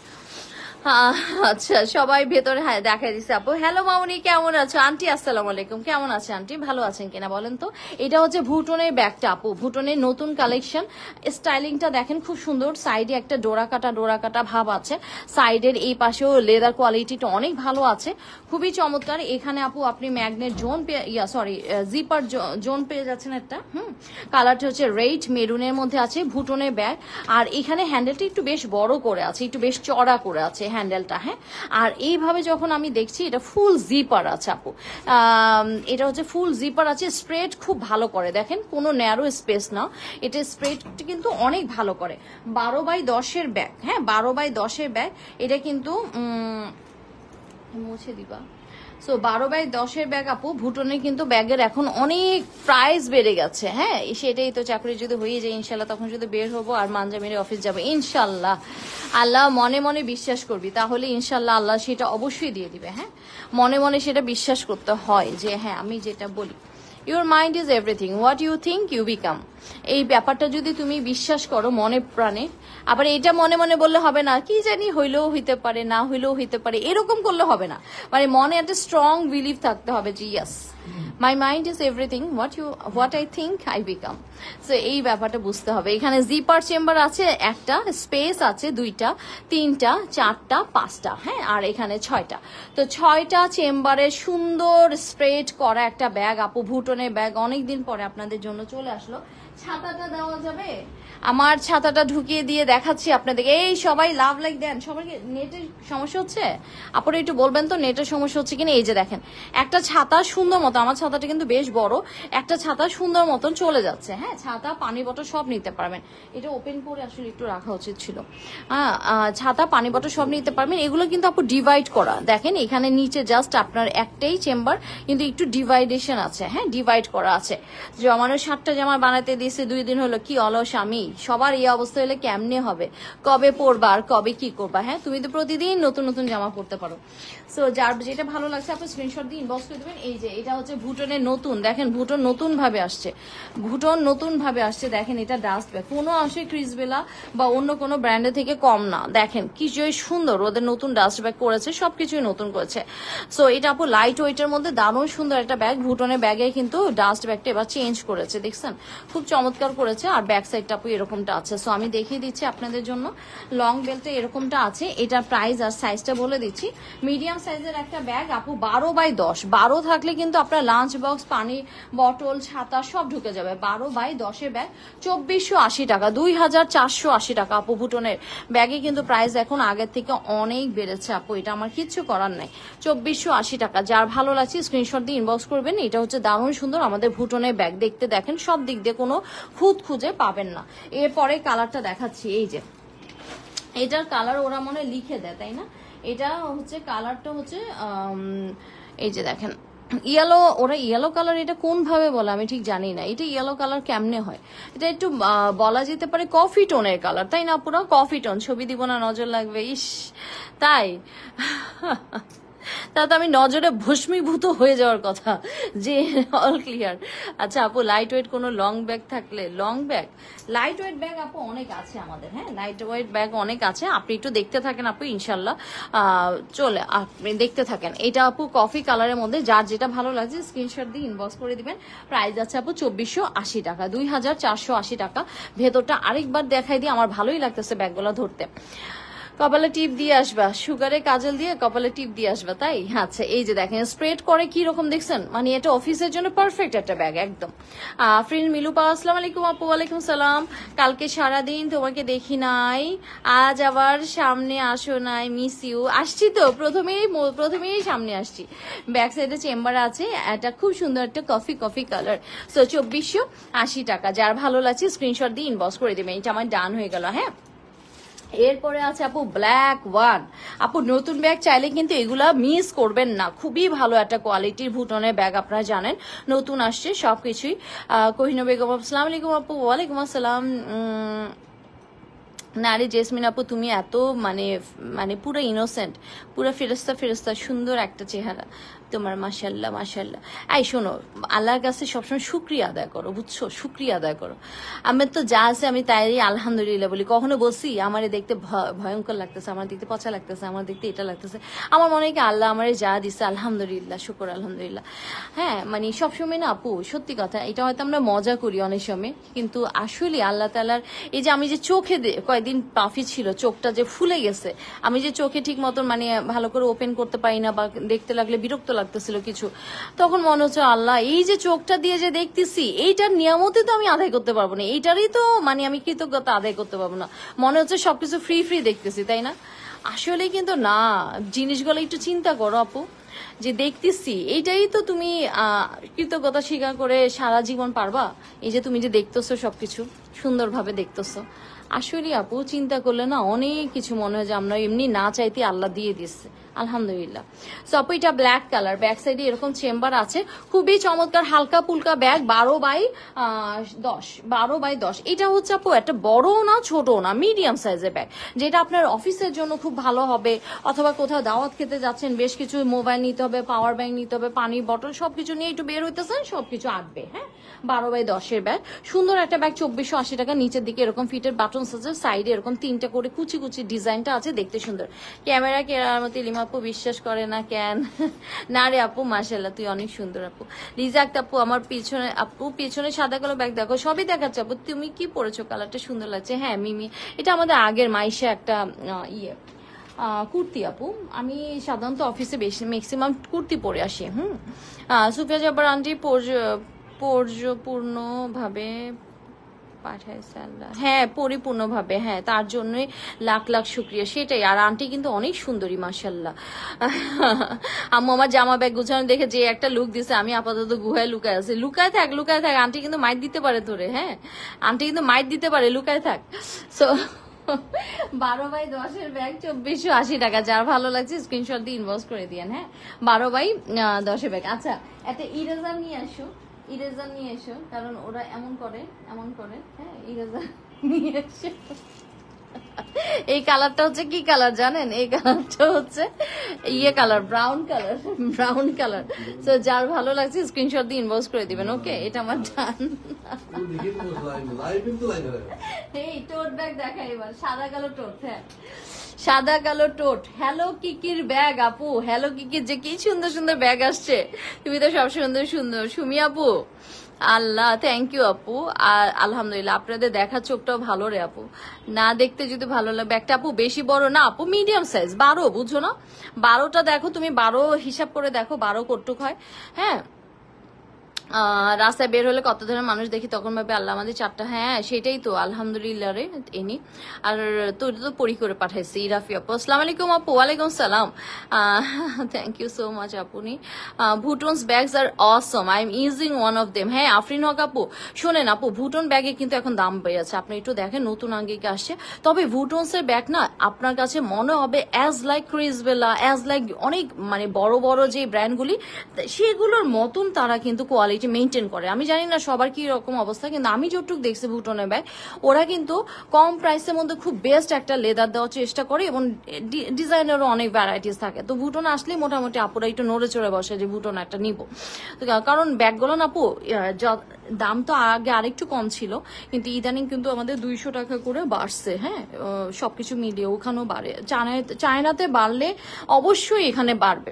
আচ্ছা, সবাই ভেতরে হ্যাঁ দেখাই দিচ্ছে আপু। হ্যালো মামুনি, কেমন আছো? আন্টি আসসালামু আলাইকুম, কেমন আছে আন্টি? ভালো আছেন কিনা বলেন তো। এটা হচ্ছে ভুটনের ব্যাগটা আপু, ভুটনের নতুন কালেকশন। স্টাইলিংটা দেখেন খুব সুন্দর, সাইডে একটা ডোরা কাটা ভাব আছে, সাইডের এই পাশেও লেদার কোয়ালিটিটা অনেক ভালো আছে, খুবই চমৎকার। এখানে আপু আপনি ম্যাগনেট জোন জিপার জোন পেয়ে যাচ্ছেন একটা। কালারটা হচ্ছে রেড মেরুনের মধ্যে আছে, ভুটনের ব্যাগ। আর এখানে হ্যান্ডেলটা একটু বেশ বড় করে আছে, একটু বেশ চড়া করে আছে হ্যান্ডেলটা। হ্যাঁ, আর এইভাবে যখন আমি দেখছি এটা ফুল জিপার আছে আপু, এটা হচ্ছে ফুল জিপার আছে, স্প্রেড খুব ভালো করে, দেখেন কোনো ন্যারো স্পেস না, এটা স্প্রেড কিন্তু অনেক ভালো করে। 12x10 ব্যাগ, হ্যাঁ 12x10 ব্যাগ। এটা কিন্তু মুছে দিবা। সো 12x10 ব্যাগ আপু, ভুটনে কিন্তু ব্যাগের এখন অনেক প্রাইস বেড়ে গেছে। হ্যাঁ, সেটাই তো, চাকরি যদি হয়ে যায় ইনশাল্লাহ তখন যদি বের হবো আর মানজা মেরে অফিস যাবো ইনশাল্লাহ। আল্লাহ মনে মনে বিশ্বাস করবি, তাহলে ইনশাল্লাহ আল্লাহ সেটা অবশ্যই দিয়ে দিবে। হ্যাঁ, মনে মনে সেটা বিশ্বাস করতে হয় যে হ্যাঁ আমি যেটা বলি, your mind is everything, what you think you become. এই ব্যাপারটা যদি তুমি বিশ্বাস করো মনে প্রাণে, আবার এটা মনে মনে বললে হবে না, কি জানি হইলেও হইতে পারে, না হইলেও হইতে পারে, এরকম করলে হবে না। মানে মনে একটা স্ট্রং বিলিভ থাকতে হবে যে yes my mind is everything, what I think I become. So এই ব্যাপারটা বুঝতে হবে। এখানে জিপার চেম্বার আছে একটা, স্পেস আছে 2টা, 3টা, 4টা, 5টা, হ্যাঁ, আর এখানে 6টা। তো 6টা চেম্বারে সুন্দর স্প্রেড করা একটা ব্যাগ আপু, ভুটনের ব্যাগ। অনেকদিন পরে আপনাদের জন্য চলে আসলো ছাতাটা দেওয়া যাবে? আমার ছাতাটা ঢুকিয়ে দিয়ে দেখাচ্ছি আপনাদেরকে। এই সবাই লাভ লাইক দেন। সবাইকে নেটের সমস্যা হচ্ছে? আপনারা একটু বলবেন তো নেটের সমস্যা হচ্ছে কিনা। এই যে দেখেন একটা ছাতা সুন্দর মতো, আমার ছাতাটা কিন্তু বেশ বড়, একটা ছাতা সুন্দর মতন চলে যাচ্ছে। হ্যাঁ, ছাতা পানি বটল সব নিতে পারবেন। এটা ওপেন করে আসলে একটু রাখা উচিত ছিল। ছাতা পানি বটল সব নিতে পারবেন। এগুলো কিন্তু আপু ডিভাইড করা, দেখেন এখানে নিচে জাস্ট আপনার একটাই চেম্বার, কিন্তু একটু ডিভাইডেশন আছে। হ্যাঁ, ডিভাইড করা আছে। জমানো 60টা জামা বানাতে দিয়েছে 2 দিন হলো, কি অলস আমি। সবার এই অবস্থা হলে কেমনে হবে? কবে পরবা আর কবে কি করবা? হ্যাঁ, তুমি তো প্রতিদিন নতুন নতুন জামা পরতে পারো। সো যার যেটা ভালো লাগছে আপনি স্ক্রিনশট দিয়ে ইনবক্স করে দেবেন। এই যে এটা হচ্ছে ভুটনের নতুন, দেখেন ভুটন নতুন ভাবে আসছে, ভুটন নতুন ভাবে আসছে। দেখেন এটা ডাস্ট ব্যাগ, কোনো অংশে ক্রিসবেলা বা অন্য কোনো ব্র্যান্ডের থেকে কম না। দেখেন কি যে সুন্দর ওদের নতুন ডাস্ট ব্যাগ করেছে, সবকিছুই নতুন করেছে। সো এটা আপু লাইট ওয়েটের মধ্যে দারুণ সুন্দর একটা ব্যাগ। ভুটনের ব্যাগে কিন্তু ডাস্ট ব্যাগটা এবার চেঞ্জ করেছে, দেখছেন খুব চমৎকার করেছে। আর ব্যাক সাইডটা আপু এরকমটা আছে। সো আমি দেখিয়ে দিচ্ছি আপনাদের জন্য, লং বেল্টে এরকমটা আছে। এটার প্রাইস আর সাইজটা বলে দিচ্ছি। মিডিয়াম সাইজের একটা ব্যাগ আপু, 12x10, 12 থাকলে কিন্তু আপনার লাঞ্চ বক্স, পানি বটল, ছাতা সব ঢুকে যাবে। 12x10 ব্যাগ 2480 টাকা, 2480 টাকা আপু। ভুটনের ব্যাগে কিন্তু প্রাইস এখন আগের থেকে অনেক বেড়েছে আপু, এটা আমার কিচ্ছু করার নাই। 2480 টাকা। যার ভালো লাগছে স্ক্রিনশট দিয়ে ইনবক্স করবেন। এটা হচ্ছে দারুণ সুন্দর আমাদের ভুটনের ব্যাগ, দেখতে দেখেন সব দিক দিয়ে কোনো খুঁত খুঁজে পাবেন না। এরপরে কালারটা দেখাচ্ছি। এই যে এটার কালার ওরা মনে লিখে দেয়, তাই না? এটা হচ্ছে কালারটা হচ্ছে এই যে দেখেন ইয়েলো, ওরা ইয়েলো কালার এটা কোন ভাবে বলে আমি ঠিক জানি না। এটা ইয়েলো কালার কেমনে হয়? এটা একটু বলা যেতে পারে কফি টোনের কালার, তাই না? পুরো কফি টোন। ছবি দিব না, নজর লাগবে। ইস, তাই তা তো আমি নজরে ভস্মীভূত হয়ে যাওয়ার কথা যে অল ক্লিয়ার। আচ্ছা আপু, লাইট ওয়েট কোনো লং ব্যাগ থাকলে? Long bag, light weight bag আপু অনেক আছে আমাদের। হ্যাঁ, লাইট ওয়েট ব্যাগ অনেক আছে, আপনি একটু দেখতে থাকেন আপু, ইনশাল্লাহ চলে আপনি দেখতে থাকেন। এটা আপু কফি কালারের মধ্যে, যার যেটা ভালো লাগছে স্ক্রিনশট দিয়ে ইনবক্স করে দিবেন। প্রাইস আছে আপু 2480 টাকা, 2480 টাকা। ভেতরটা আরেকবার দেখাই দিয়ে, আমার ভালোই লাগতেছে ব্যাগগুলো ধরতে। কপালে টিপ দিয়ে আসবা, সুগারে কাজল দিয়ে কপালে টিপ দিয়ে আসবা, তাই? আচ্ছা এই যে দেখেন স্প্রেড করে কি রকম, দেখছেন? মানে এটা অফিসের জন্য পারফেক্ট একটা ব্যাগ একদম। ফ্রেন্ড মিলুপা, আসসালামু আলাইকুম আপু। ওয়ালাইকুম সালাম। কালকে সারাদিন তোমাকে দেখি নাই, আজ আবার সামনে আসো নাই, মিস ইউ। আসছি তো, প্রথমেই সামনে আসছি। ব্যাক সাইডে চেম্বার আছে, এটা খুব সুন্দর একটা কফি কালার। সো 2480 টাকা। যার ভালো লাগছে স্ক্রিনশট দিয়ে ইনবক্স করে দেবেন। এটা আমার ডান হয়ে গেল। হ্যাঁ, এরপরে আছে আপু ব্ল্যাক ওয়ান। আপু নতুন ব্যাগ চাইলে কিন্তু এগুলা মিস করবেন না, খুবই ভালো একটা কোয়ালিটির ভুটনের ব্যাগ, আপনারা জানেন নতুন আসছে সবকিছুই। কোহিনূর বেগম, আসসালামু আলাইকুম আপু। ওয়ালাইকুম আসসালাম। না রে জেসমিন আপু, তুমি এত মানে মানে পুরো ইনোসেন্ট, পুরো ফেরেস্তা, সুন্দর একটা চেহারা তোমার, মাশাল্লাহ মাশাল্লাহ। এই শোনো, আল্লাহর কাছে সবসময় শুক্রিয়া আদায় করো, বুঝছো? শুক্রিয়া আদায় করো। আমার তো যা আছে আমি তাই আলহামদুলিল্লাহ বলি। কখনো বলছি আমারে দেখতে ভয়ঙ্কর লাগতেছে, আমার দেখতে পচা লাগতেছে, আমার দেখতে এটা লাগতেছে? আমার মনে হয় কি আল্লাহ আমারে যা দিচ্ছে আলহামদুলিল্লাহ, শুকর আলহামদুলিল্লাহ। হ্যাঁ, মানে সবসময় না আপু, সত্যি কথা, এটা হয়তো আমরা মজা করি অনেক সময়, কিন্তু আসলে আল্লাহ তাআলার এই যে আমি যে চোখে কয়েকদিন পাফি ছিল, চোখটা যে ফুলে গেছে, আমি যে চোখে ঠিক মতন মানে ভালো করে ওপেন করতে পারি না, বা দেখতে লাগলে বিরক্ত লাগতেছিল কিছু, তখন মনে হচ্ছে আল্লাহ এই যে চোখটা দিয়ে যে দেখতেছি, এইটার নিয়ামতই তো আমি আদায় করতে পারবো না, এইটারই তো মানে আমি কৃতজ্ঞতা আদায় করতে পারবো না। মনে হচ্ছে সবকিছু ফ্রি দেখতেছি, তাই না? আসলে কিন্তু না, জিনিসগুলো একটু চিন্তা করো আপু, যে দেখতেছি এইটাই তো তুমি কৃতজ্ঞতা স্বীকার করে সারা জীবন পারবা? এই যে তুমি যে দেখতেছো সবকিছু সুন্দরভাবে দেখতেছো, আসলে আপু চিন্তা করলে না অনেক কিছু মনে হয় যে আমরা এমনি না চাইতে আল্লাহ দিয়ে দিচ্ছে, আলহামদুলিল্লাহ। সো আপু এটা ব্ল্যাক কালার, ব্যাক সাইডে এরকম চেম্বার আছে, খুবই চমৎকার হালকা পুলকা ব্যাগ, 12x10। এটা হচ্ছে আপু একটা বড় না ছোট না, মিডিয়াম সাইজের ব্যাগ, যেটা আপনার অফিসের জন্য খুব ভালো হবে, অথবা কোথাও দাওয়াত খেতে যাচ্ছেন, বেশ কিছু মোবাইল নিতে হবে, পাওয়ার ব্যাংক নিতে হবে, পানির বটল সবকিছু নিয়ে একটু বের হইতেছেন, সবকিছু আটবে। হ্যাঁ, 12x10 ব্যাগ, সুন্দর একটা ব্যাগ, 2480 টাকা। নিচের দিকে এরকম ফিটের বাটন আছে, সাইডে এরকম 3টা করে কুচি ডিজাইনটা আছে, দেখতে সুন্দর। ক্যামেরা কেরামতি লিমা আপু বিশ্বাস করে না কেন? না রে আপু, মাশাআল্লাহ তুই অনেক সুন্দর আপু। রিজাক্ত আপু, আমার পিছনে আপু, পিছনে সাদা কালো ব্যাগ দেখো, সবই দেখাচ্ছে আপু, তুমি কি পরেছো, কালারটা সুন্দর লাগছে। হ্যাঁ মিমি, এটা আমাদের আগের মাইশা একটা কুর্তি আপু, আমি সাধারণত অফিসে বেশি ম্যাক্সিমাম কুর্তি পরে আসি। সুফিয়া জব্বার আন্টি, পর্যপূর্ণ ভাবে পাঠাইছে আল্লাহ, হ্যাঁ পরিপূর্ণভাবে, হ্যাঁ তার জন্যই লাখ লাখ শুক্রিয়া। সেটাই, আর আন্টি কিন্তু অনেক সুন্দরী মাশাল্লাহ। আম্মু আমার জামা ব্যাগ গুছানো দেখে যে একটা লুক দিছে, আমি আপাতত গুহায় লুকায় আছি। লুকায় থাক, লুকায় থাক, আন্টি কিন্তু মাইট দিতে পারে তোরে, হ্যাঁ আন্টি কিন্তু মাইট দিতে পারে, লুকায় থাক। সো 12x10 ব্যাগ 2480 টাকা। যার ভালো লাগছে স্ক্রিনশট দিয়ে ইনবক্স করে দিয়েন, হ্যাঁ 12x10 ব্যাগ। আচ্ছা একটা ইরেজার নিয়ে আসো, ইরেজার নিয়ে এসো, কারণ ওরা এমন করে, এমন করে, হ্যাঁ ইরেজার নিয়ে এসো। এই কালারটা হচ্ছে কি কালার জানেন? এই কালারটা হচ্ছে ইয়ে colour, brown colour, brown colour. তো যার ভালো লাগছে স্ক্রিনশট দিয়ে ইনবক্স করে দিবেন, ওকে? এটা আমার ডান। এই টোট ব্যাগ দেখা এবার, সাদা কালো টোট, হ্যাঁ সাদা কালো টোট। হ্যালো কিকির ব্যাগ আপু, হ্যালো কিকির যে কি সুন্দর সুন্দর ব্যাগ আসছে, তুমি তো সব সুন্দর সুন্দর। সুমি আপু আল্লাহ থ্যাংক ইউ আপু। আর আলহামদুলিল্লাহ আপনাদের দেখার চোখটাও ভালো রে আপু, না দেখতে যদি ভালো লাগে। ব্যাগটা আপু বেশি বড় না আপু, মিডিয়াম সাইজ, 12 বুঝছো না? 12টা দেখো তুমি, 12 হিসাব করে দেখো 12 কটুক হয়, হ্যাঁ। রাস্তায় বের হলে কত ধরনের মানুষ দেখি, তখন ভাবে আল্লাহ আমাদের 4টা, হ্যাঁ সেটাই তো আলহামদুলিল্লাহ রে এনি। আর তোর তো পরি করে পাঠাইছি ইরাফি আপু। আসসালামু আলাইকুম আপু। ওয়ালাইকুম সালাম, থ্যাংক ইউ সো মাচ আপনি। ভুটনস ব্যাগস আর অসম, I am using one of them. হ্যাঁ আফরিন হক আপু শোনেন আপু, ভুটন ব্যাগে কিন্তু এখন দাম পেয়েছে, আপনি একটু দেখেন, নতুন আঙ্গিকে আসছে। তবে ভুটনসের ব্যাগ না আপনার কাছে মনে হবে অ্যাজ লাইক ক্রিসবেলা, অ্যাজ লাইক অনেক মানে বড় বড় যে ব্র্যান্ডগুলি, সেগুলোর মতন তারা কিন্তু কোয়ালিটি মেনটেন করে। আমি জানি না সবার কি রকম অবস্থা, কিন্তু আমি যতটুকু দেখছি ভুটনের ব্যাগ, ওরা কিন্তু কম প্রাইসের মধ্যে খুব বেস্ট একটা লেদার দেওয়ার চেষ্টা করে, এবং ডিজাইনেরও অনেক ভ্যারাইটিস থাকে। তো ভুটন আসলে মোটামুটি আপুরা একটু নড়ে চড়ে বসে যে ভুটন একটা নিব, কারণ ব্যাগগুলো না আপু দাম তো আগে আরেকটু কম ছিল, কিন্তু ইদানিং কিন্তু আমাদের 200 টাকা করে বাড়ছে, হ্যাঁ সবকিছু মিলিয়ে ওখানেও বাড়ে। চায়নাতে বাড়লে অবশ্যই এখানে বাড়বে।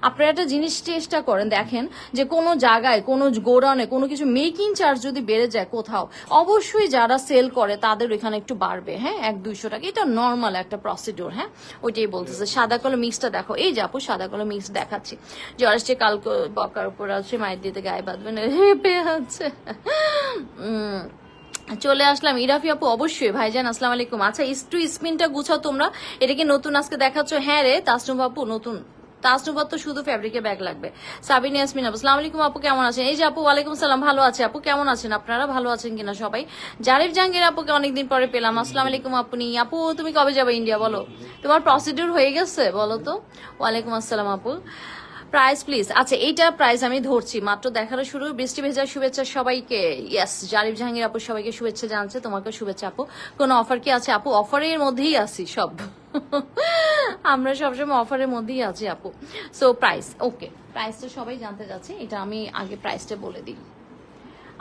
আপনারা একটা জিনিস চেষ্টা করেন, দেখেন যে কোনো জায়গায় কোনো গোডাউনে কোনো কিছু মেকিং চার্জ যদি বেড়ে যায় কোথাও, অবশ্যই যারা সেল করে তাদের এখানে একটু বাড়বে, হ্যাঁ 100-200 টাকা, এটা নর্মাল একটা প্রসিডিওর, হ্যাঁ ওইটাই বলতেছে। সাদা কালো মিক্সটা দেখো, এই যে আপু সাদা কালো মিক্স দেখাচ্ছি, যে আসছে কালকে বকার উপর আছে, মায়ের দিতে গায়ে বাঁধবে না, হেপে আছে। চলে আসলাম ইরাফি আপু, অবশ্যই ভাইজান আসসালামু আলাইকুম। আচ্ছা একটু স্পিনটা গুছাও তোমরা, এটা কি নতুন আজকে দেখাচ্ছ? হ্যাঁ রে তাসনুম আপু নতুন, তাসনুবাদ তো শুধু ফ্যাব্রিকের ব্যাগ লাগবে। সাবিনা ইয়াসমিন আপু আসসালামু আলাইকুম আপু কেমন আছেন? এই যে আপু ওয়ালাইকুম সালাম, ভালো আছে আপু, কেমন আছেন আপনারা? ভালো আছেন কিনা সবাই? জারিফ জাহাঙ্গীর আপুকে অনেকদিন পরে পেলাম, আসসালামু আলাইকুম আপনি। আপু তুমি কবে যাবে ইন্ডিয়া বলো, তোমার প্রসিডিউর হয়ে গেছে বলো তো? ওয়ালাইকুম আসসালাম আপু। Price please. আচ্ছা এইটার প্রাইস আমি ধরছি, মাত্র দেখানো শুরু। বৃষ্টি ভেজার শুভেচ্ছা সবাইকে। ইয়েস জারিফ জাহাঙ্গীর আপু সবাইকে শুভেচ্ছা জানাচ্ছে, তোমাকে শুভেচ্ছা আপু। কোনো অফার কি আছে আপু? অফারের মধ্যেই আছি সব, আমরা সবসময় অফারের মধ্যেই আছি আপু। সো প্রাইস ওকে, প্রাইসটা সবাই জানতে যাচ্ছে, এটা আমি আগে প্রাইসটা বলে দিই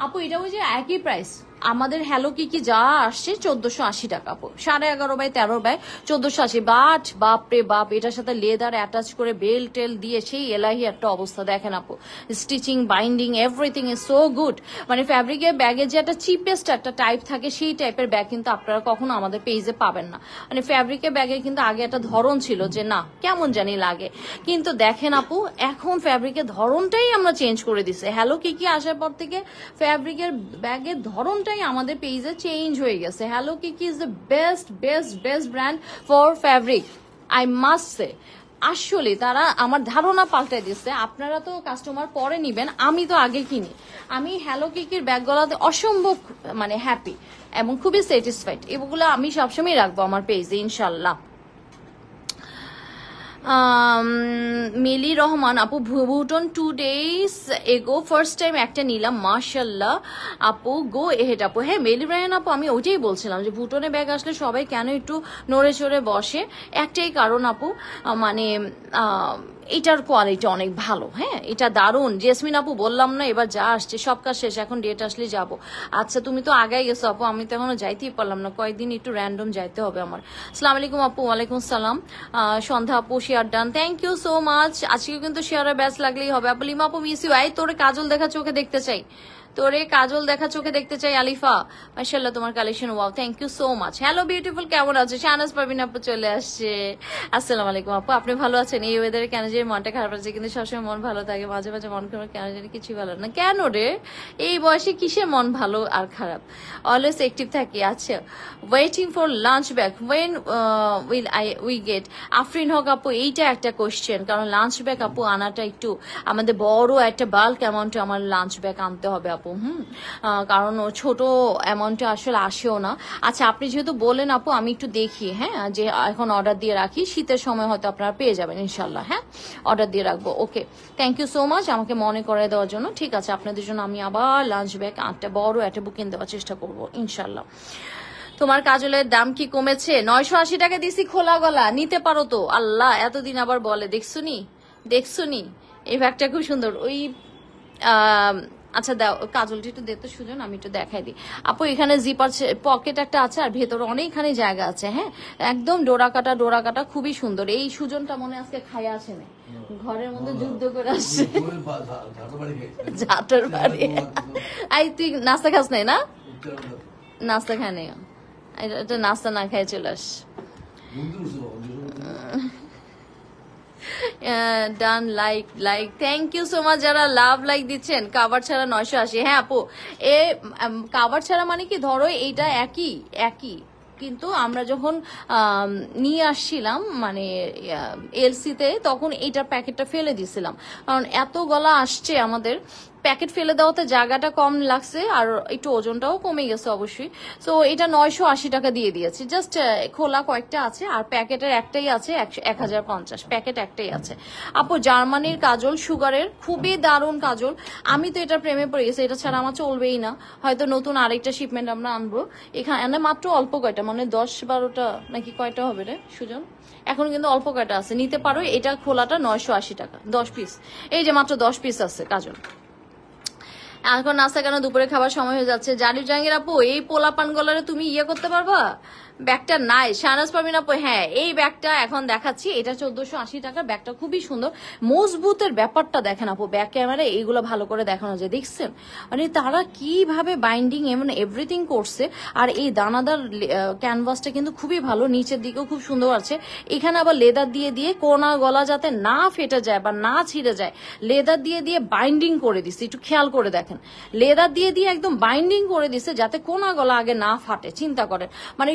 আপু। এটা ওই যে একই প্রাইস আমাদের হ্যালো কি যা আসছে 1480 টাকা আপু, 11.5x13 1480। বাট বাপরে বাপ, এটার সাথে লেদার অ্যাটাচ করে বেল টেল দিয়ে সেই এলাহি একটা অবস্থা। দেখেন আপু stitching binding everything is so good. মানে ফ্যাব্রিকের ব্যাগে যে একটা চিপেস্ট একটা টাইপ থাকে, সেই টাইপের ব্যাগ কিন্তু আপনারা কখনো আমাদের পেজে পাবেন না। মানে ফ্যাব্রিকের ব্যাগে কিন্তু আগে একটা ধরন ছিল যে না কেমন জানি লাগে, কিন্তু দেখেন আপু এখন ফ্যাব্রিকের ধরনটাই আমরা চেঞ্জ করে দিছে। হ্যালো কি আসার পর থেকে ফ্যাব্রিকের ব্যাগের ধরনটাই আমাদের পেজে চেঞ্জ হয়ে গেছে। হ্যালো কি is the best best best brand for fabric, I must say. আসলে তারা আমার ধারণা পাল্টে দিচ্ছে। আপনারা তো কাস্টমার পরে নিবেন, আমি তো আগে কিনি। আমি হ্যালো কিকির ব্যাগগুলোতে অসম্ভব মানে হ্যাপি এবং খুবই স্যাটিসফাইড। এগুলো আমি সবসময় রাখবো আমার পেজে ইনশাল্লাহ। মিলি রহমান আপু ভুটন 2 days এগো ফার্স্ট টাইম একটা নিলাম মাশাল্লাহ আপু, গো এহেড আপু। হ্যাঁ মেলি রায়ন আপু আমি ওইটাই বলছিলাম যে ভুটনে ব্যাগ আসলে সবাই কেন একটু নড়ে চড়ে বসে, একটাই কারণ আপু, মানে এটার কোয়ালিটি অনেক ভালো, হ্যাঁ এটা দারুণ। জেসমিন আপু বললাম না এবার যা আসছে সব কাজ শেষ, এখন ডেট আসলে যাব। আচ্ছা তুমি তো আগে গেছো আপু, আমি তো এখনো যাইতেই পারলাম না, কয়েকদিন একটু র্যান্ডম যাইতে হবে আমার। আসসালামু আলাইকুম আপু। ওয়ালাইকুম সালাম। সন্ধ্যা আপু share done, thank you so much. আজকে কিন্তু শেয়ারের ব্যাচ লাগলেই হবে আপু। লিমা আপু মিস ইউ, আই তোরে কাজল দেখা চোখে দেখতে চাই, তোরে কাজল দেখা চোখে দেখতে চাই আলিফা, মাশাআল্লাহ তোমার collection wow, thank you so much. Hello beautiful, কেমন আছো? শাহনাজ পারভিন আপু চলে আসছে। আসসালামু আলাইকুম আপু, আপনি ভালো আছেন? এই ওয়েদারে কেন যে মনটা খারাপ আছে, কিন্তু সবসময় মন ভালো থাকে, মাঝে মাঝে মন খারাপ কেন জানি কিছুই ভালো না। কেন রে, এই বয়সে কিসে মন ভালো আর খারাপ? অলওয়েজ অ্যাক্টিভ থাকি। আচ্ছা, waiting for lunch back, when we get? Afrin Haque আপু, এইটা একটা কোশ্চেন, কারণ লাঞ্চ ব্যাক আপু আনাটা একটু আমাদের বড় একটা বাল্ক অ্যামাউন্টে আমার লাঞ্চ ব্যাগ আনতে হবে আপু। কারণ ছোট অ্যামাউন্টে আসলে আসেও না। আচ্ছা, আপনি যেহেতু বলেন আপু, আমি একটু দেখি, হ্যাঁ, যে এখন অর্ডার দিয়ে রাখি, শীতের সময় হয়তো আপনারা পেয়ে যাবেন ইনশাল্লাহ। হ্যাঁ, অর্ডার দিয়ে রাখবো। ওকে, থ্যাংক ইউ সো মাচ আমাকে মনে করে দেওয়ার জন্য। ঠিক আছে, আপনাদের জন্য আমি আবার লাঞ্চ ব্যাগ আটটা বড় একটা বুকিং দেওয়ার চেষ্টা করবো ইনশাল্লাহ। তোমার কাজলের দাম কি কমেছে? 980 টাকা দিছি খোলা গলা, নিতে পারো তো। আল্লাহ, এতদিন আবার বলে, দেখছুনি এই ব্যাগটা খুব সুন্দর। ওই আচ্ছা দাও, কাজলটি একটু দেখতে সুজন, আমি একটু দেখাই দিই আপু। এখানে জিপার পকেট একটা আছে, আর ভেতরে অনেকখানি জায়গা আছে। হ্যাঁ, একদম ডোরা কাটা খুবই সুন্দর। এই সুজনটা মনে আজকে খাইয়া আসে না, ঘরের মধ্যে যুদ্ধ করে আসছে, ঝাঁটার বাড়ি। আই তুই নাস্তা খাস নাই না? নাস্তা খায় নাই, এটা নাস্তা না খাই চলে আস। Done, like thank you so much যারা লাভ লাইক দিচ্ছেন। কাভার ছাড়া 980। হ্যাঁ আপু, এ কাভার ছাড়া মানে কি, ধরো এইটা একই কিন্তু আমরা যখন নিয়ে আসছিলাম মানে এলসিতে, তখন এইটার প্যাকেটটা ফেলে দিছিলাম, কারণ এত গলা আসছে আমাদের, প্যাকেট ফেলে দেওয়াতে জায়গাটা কম লাগছে আর একটু ওজনটাও কমে গেছে অবশ্যই। তো এটা 980 টাকা দিয়ে দিয়েছি। জাস্ট খোলা কয়েকটা আছে, আর প্যাকেটের একটাই আছে 1050, প্যাকেট একটাই আছে আপু। জার্মানির কাজল, সুগারের, খুবই দারুণ কাজল। আমি তো এটা প্রেমে পড়ে গেছি, এটা ছাড়া আমার চলবেই না। হয়তো নতুন আরেকটা শিপমেন্ট আমরা আনবো। এখানে মাত্র অল্প কয়টা, মানে 10-12টা নাকি কয়টা হবে রে সুজন, এখন কিন্তু অল্প কয়টা আছে, নিতে পারো। এটা খোলাটা 980 টাকা, 10 পিস। এই যে মাত্র 10 পিস আছে কাজল। এখন নাস্তা কেন, দুপুরে খাবার সময় হয়ে যাচ্ছে। জারিফ জাহাঙ্গীর আপু, এই পোলাপান গলারে তুমি ইয়ে করতে পারবা? ব্যাগটা নাই। শাহনাজ পারভিন আপু, হ্যাঁ এই ব্যাগটা এখন দেখাচ্ছি, এটা 1480 টাকার ব্যাগটা, খুবই সুন্দর। মজবুতের ব্যাপারটা দেখেন আপু, ব্যাক ক্যামেরায় এইগুলো ভালো করে দেখানো যায়, দেখছেন মানে তারা কিভাবে বাইন্ডিং এমন এভরিথিং করছে। আর এই দানাদার ক্যানভাসটা কিন্তু খুবই ভালো, নিচের দিকেও খুব সুন্দর আছে। এখানে আবার লেদার দিয়ে দিয়ে কোনা গলা যাতে না ফেটে যায় বা না ছিঁড়ে যায়, লেদার দিয়ে দিয়ে বাইন্ডিং করে দিচ্ছে। একটু খেয়াল করে দেখেন, লেদার দিয়ে দিয়ে একদম বাইন্ডিং করে দিচ্ছে যাতে কোনা গলা আগে না ফাটে। চিন্তা করেন, মানে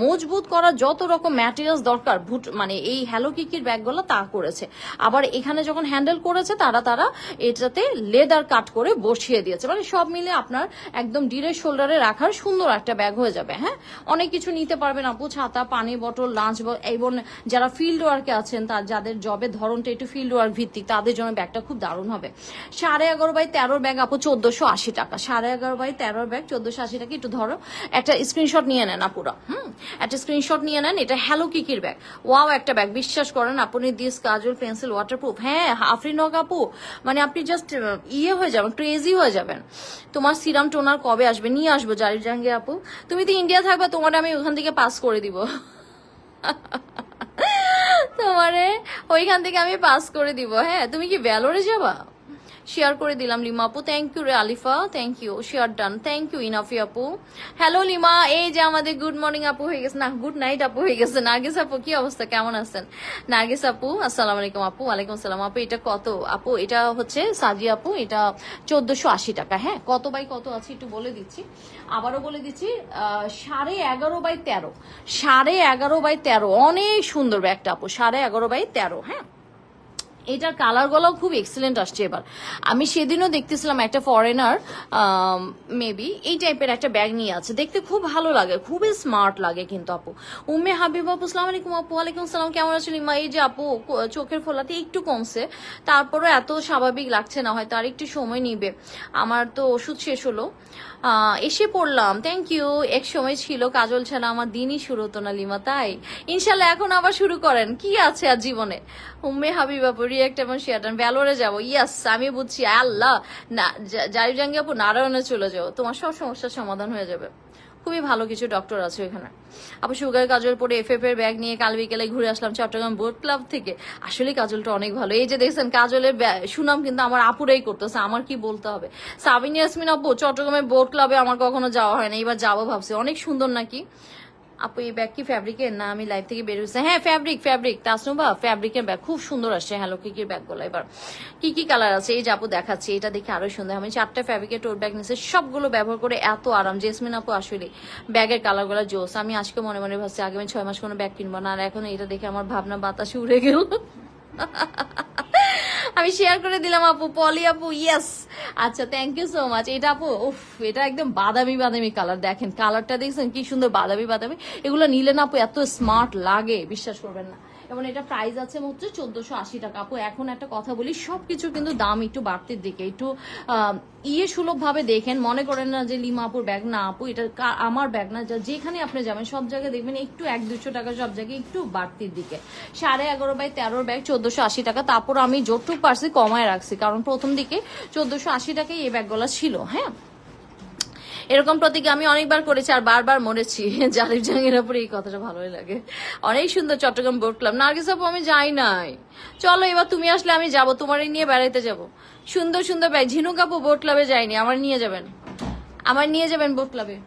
মজবুত করার যত রকম ম্যাটেরিয়ালস দরকার মানে এই হ্যালো কিকির ব্যাগগুলো তা করেছে। আবার এখানে যখন হ্যান্ডেল করেছে তারা এটাতে লেদার কাট করে বসিয়ে দিয়েছে, মানে সব মিলে আপনার একদম ডিরেক্ট শোল্ডারে রাখার সুন্দর একটা ব্যাগ হয়ে যাবে। হ্যাঁ, অনেক কিছু নিতে পারবেন আপু, ছাতা, পানি বোতল, লাঞ্চ, এবং যারা ফিল্ড ওয়ার্কে আছেন, তার যাদের জবের ধরনটা একটু ফিল্ড ওয়ার্ক ভিত্তিক, তাদের জন্য ব্যাগটা খুব দারুণ হবে। 11.5x13 ব্যাগ আপু 1480 টাকা। 11.5x13 ব্যাগ 1480 টাকা। একটু ধরো, একটা স্ক্রিনশট নিয়ে নেন আপুরা। একটা স্ক্রিনশট নিয়ে নেন। এটা হ্যালো কিকির ব্যাগ, ওয়াও একটা ব্যাগ, বিশ্বাস করেন আপনি। This Kajal pencil waterproof. হ্যাঁ আফরিন হক আপু, মানে আপনি জাস্ট ইয়ে হয়ে যাবেন, ক্রেজি হয়ে যাবেন। তোমার সিরাম টোনার কবে আসবে? নিয়ে আসবো জারিফ জাহাঙ্গীর আপু, তুমি তো ইন্ডিয়া থাকবে, তোমার আমি ওখান থেকে পাস করে দিব। তোমারে ওইখান থেকে আমি পাস করে দিব। হ্যাঁ, তুমি কি ভ্যালোরে যাবা? শেয়ার করে দিলাম লিমা আপু, থ্যাংক ইউ রে Alifa, thank you, share done, thank you Inafi আপু। হ্যালো লিমা, এই যে আমাদের গুড মর্নিং আপু হয়ে গেছে, না গুড নাইট আপু হয়ে গেছে। নার্গিস আপু, কি অবস্থা, কেমন আছেন? নার্গিস আপু, আসসালামু আলাইকুম আপু। ওয়ালাইকুম আসসালাম আপু। এটা কত আপু? এটা হচ্ছে সাজি আপু, এটা 1480 টাকা। হ্যাঁ, কত বাই কত আছে একটু বলে দিচ্ছি, আবারও বলে দিচ্ছি, 11.5x13, 11.5x13, অনেক সুন্দর ব্যাগটা আপু, 11.5x13। হ্যাঁ, এটার কালার গুলোও খুব এক্সিলেন্ট আসছে এবার। আমি সেদিনও দেখতেছিলাম একটা ফরেনার মেবি এই টাইপের একটা ব্যাগ নিয়ে আছে, দেখতে খুব ভালো লাগে, খুবই স্মার্ট লাগে কিন্তু আপু। উম্মে হাবিব আপু, আসসালামু আলাইকুম আপু। ওয়ালাইকুম সালাম, কেমন আছেন ইমা? এই যে আপু চোখের ফোলাতে একটু কমছে, তারপরও এত স্বাভাবিক লাগছে না, হয়তো আর একটু সময় নিবে। আমার তো ওষুধ শেষ হলো, এসে পড়লাম, থ্যাংক ইউ। এক সময় ছিল কাজল ছাড়া আমার দিনই শুরু হতো না লিমা, তাই ইনশাল্লাহ এখন আবার শুরু করেন, কি আছে আর জীবনে। উম্মে হাবিব আপু, রিয়েক্ট এবং শেয়ার, ভ্যালোরে যাবো, ইয়াস আমি বুঝছি। আল্লাহ না, জারিফ জাহাঙ্গীর আপু নারায়ণে চলে যাও, তোমার সব সমস্যার সমাধান হয়ে যাবে। খুবই ভালো কিছু ডক্টর আছে ওখানে। আপু সুগার কাজল পরে এফএফ এর ব্যাগ নিয়ে কাল বিকেলে ঘুরে আসলাম চট্টগ্রাম বোট ক্লাব থেকে। আসলে কাজলটা অনেক ভালো। এই যে দেখছেন কাজলের সুনাম কিন্তু আমার আপুরাই করতেছে, আমার কি বলতে হবে। সাবিনা ইয়াসমিন আপু, চট্টগ্রামের বোট ক্লাবে আমার কখনো যাওয়া হয় না, এবার যাবো ভাবছি। অনেক সুন্দর নাকি আপু এই ব্যাগ? কি ফ্যাব্রিকের না আমি লাইভ থেকে বের হয়েছে? হ্যাঁ ফ্যাব্রিক তাসনুবা, ফ্যাব্রিকের ব্যাগ খুব সুন্দর আসছে হ্যালো কিকির ব্যাগ গুলো। এবার কি কি কালার আছে এই যে আপু দেখাচ্ছি, এটা দেখে আরো সুন্দর। আমি 4টা ফ্যাব্রিকের টোট ব্যাগ নিয়েছি, সবগুলো ব্যবহার করে এত আরাম। জেসমিন আপু আসলে ব্যাগের কালার গুলো জোস। আমি আজকে মনে মনে ভাবছি আগামী 6 মাস কোনো ব্যাগ কিনবো না, আর এখন এটা দেখে আমার ভাবনা বাতাসে উড়ে গেল। আমি শেয়ার করে দিলাম আপু, পলি আপু ইয়েস। আচ্ছা থ্যাংক ইউ সো মাচ। এটা আপু উফ, এটা একদম বাদামি কালার, দেখেন কালারটা দেখছেন কি সুন্দর বাদামি। এগুলো নিলে না আপু এত স্মার্ট লাগে বিশ্বাস করবেন না। এবং এটা প্রাইস আছে হচ্ছে 1480 টাকা। আপু এখন একটা কথা বলি, সবকিছু কিন্তু দাম একটু বাড়তির দিকে, একটু সুলভ ভাবে দেখেন। মনে করেন না যে লিমা আপুর ব্যাগ, না আপু এটা আমার ব্যাগ না, যেখানে আপনি যাবেন সব জায়গায় দেখবেন একটু 100-200 টাকা সব জায়গায় একটু বাড়তির দিকে। 11.5 বাই 13 ব্যাগ 1480 টাকা। তারপর আমি যতটুকু পারছি কমায় রাখছি, কারণ প্রথম দিকে 1480 টাকায় এই ব্যাগগুলো ছিল। হ্যাঁ এরকম প্রতিজ্ঞা আমি অনেকবার করেছি আর বারবার মরেছি। জালিম জাহাঙ্গীর আপুর এই কথাটা ভালোই লাগে। অনেক সুন্দর চট্টগ্রাম বোট ক্লাব। নার্গিস আপু আমি যাই নাই, চলো এবার তুমি আসলে আমি যাব, তোমারই নিয়ে বেড়াইতে যাব। সুন্দর ব্যাগ। ঝিনুক আপু বোট ক্লাবে যাইনি, আমার নিয়ে যাবেন বোট ক্লাবে।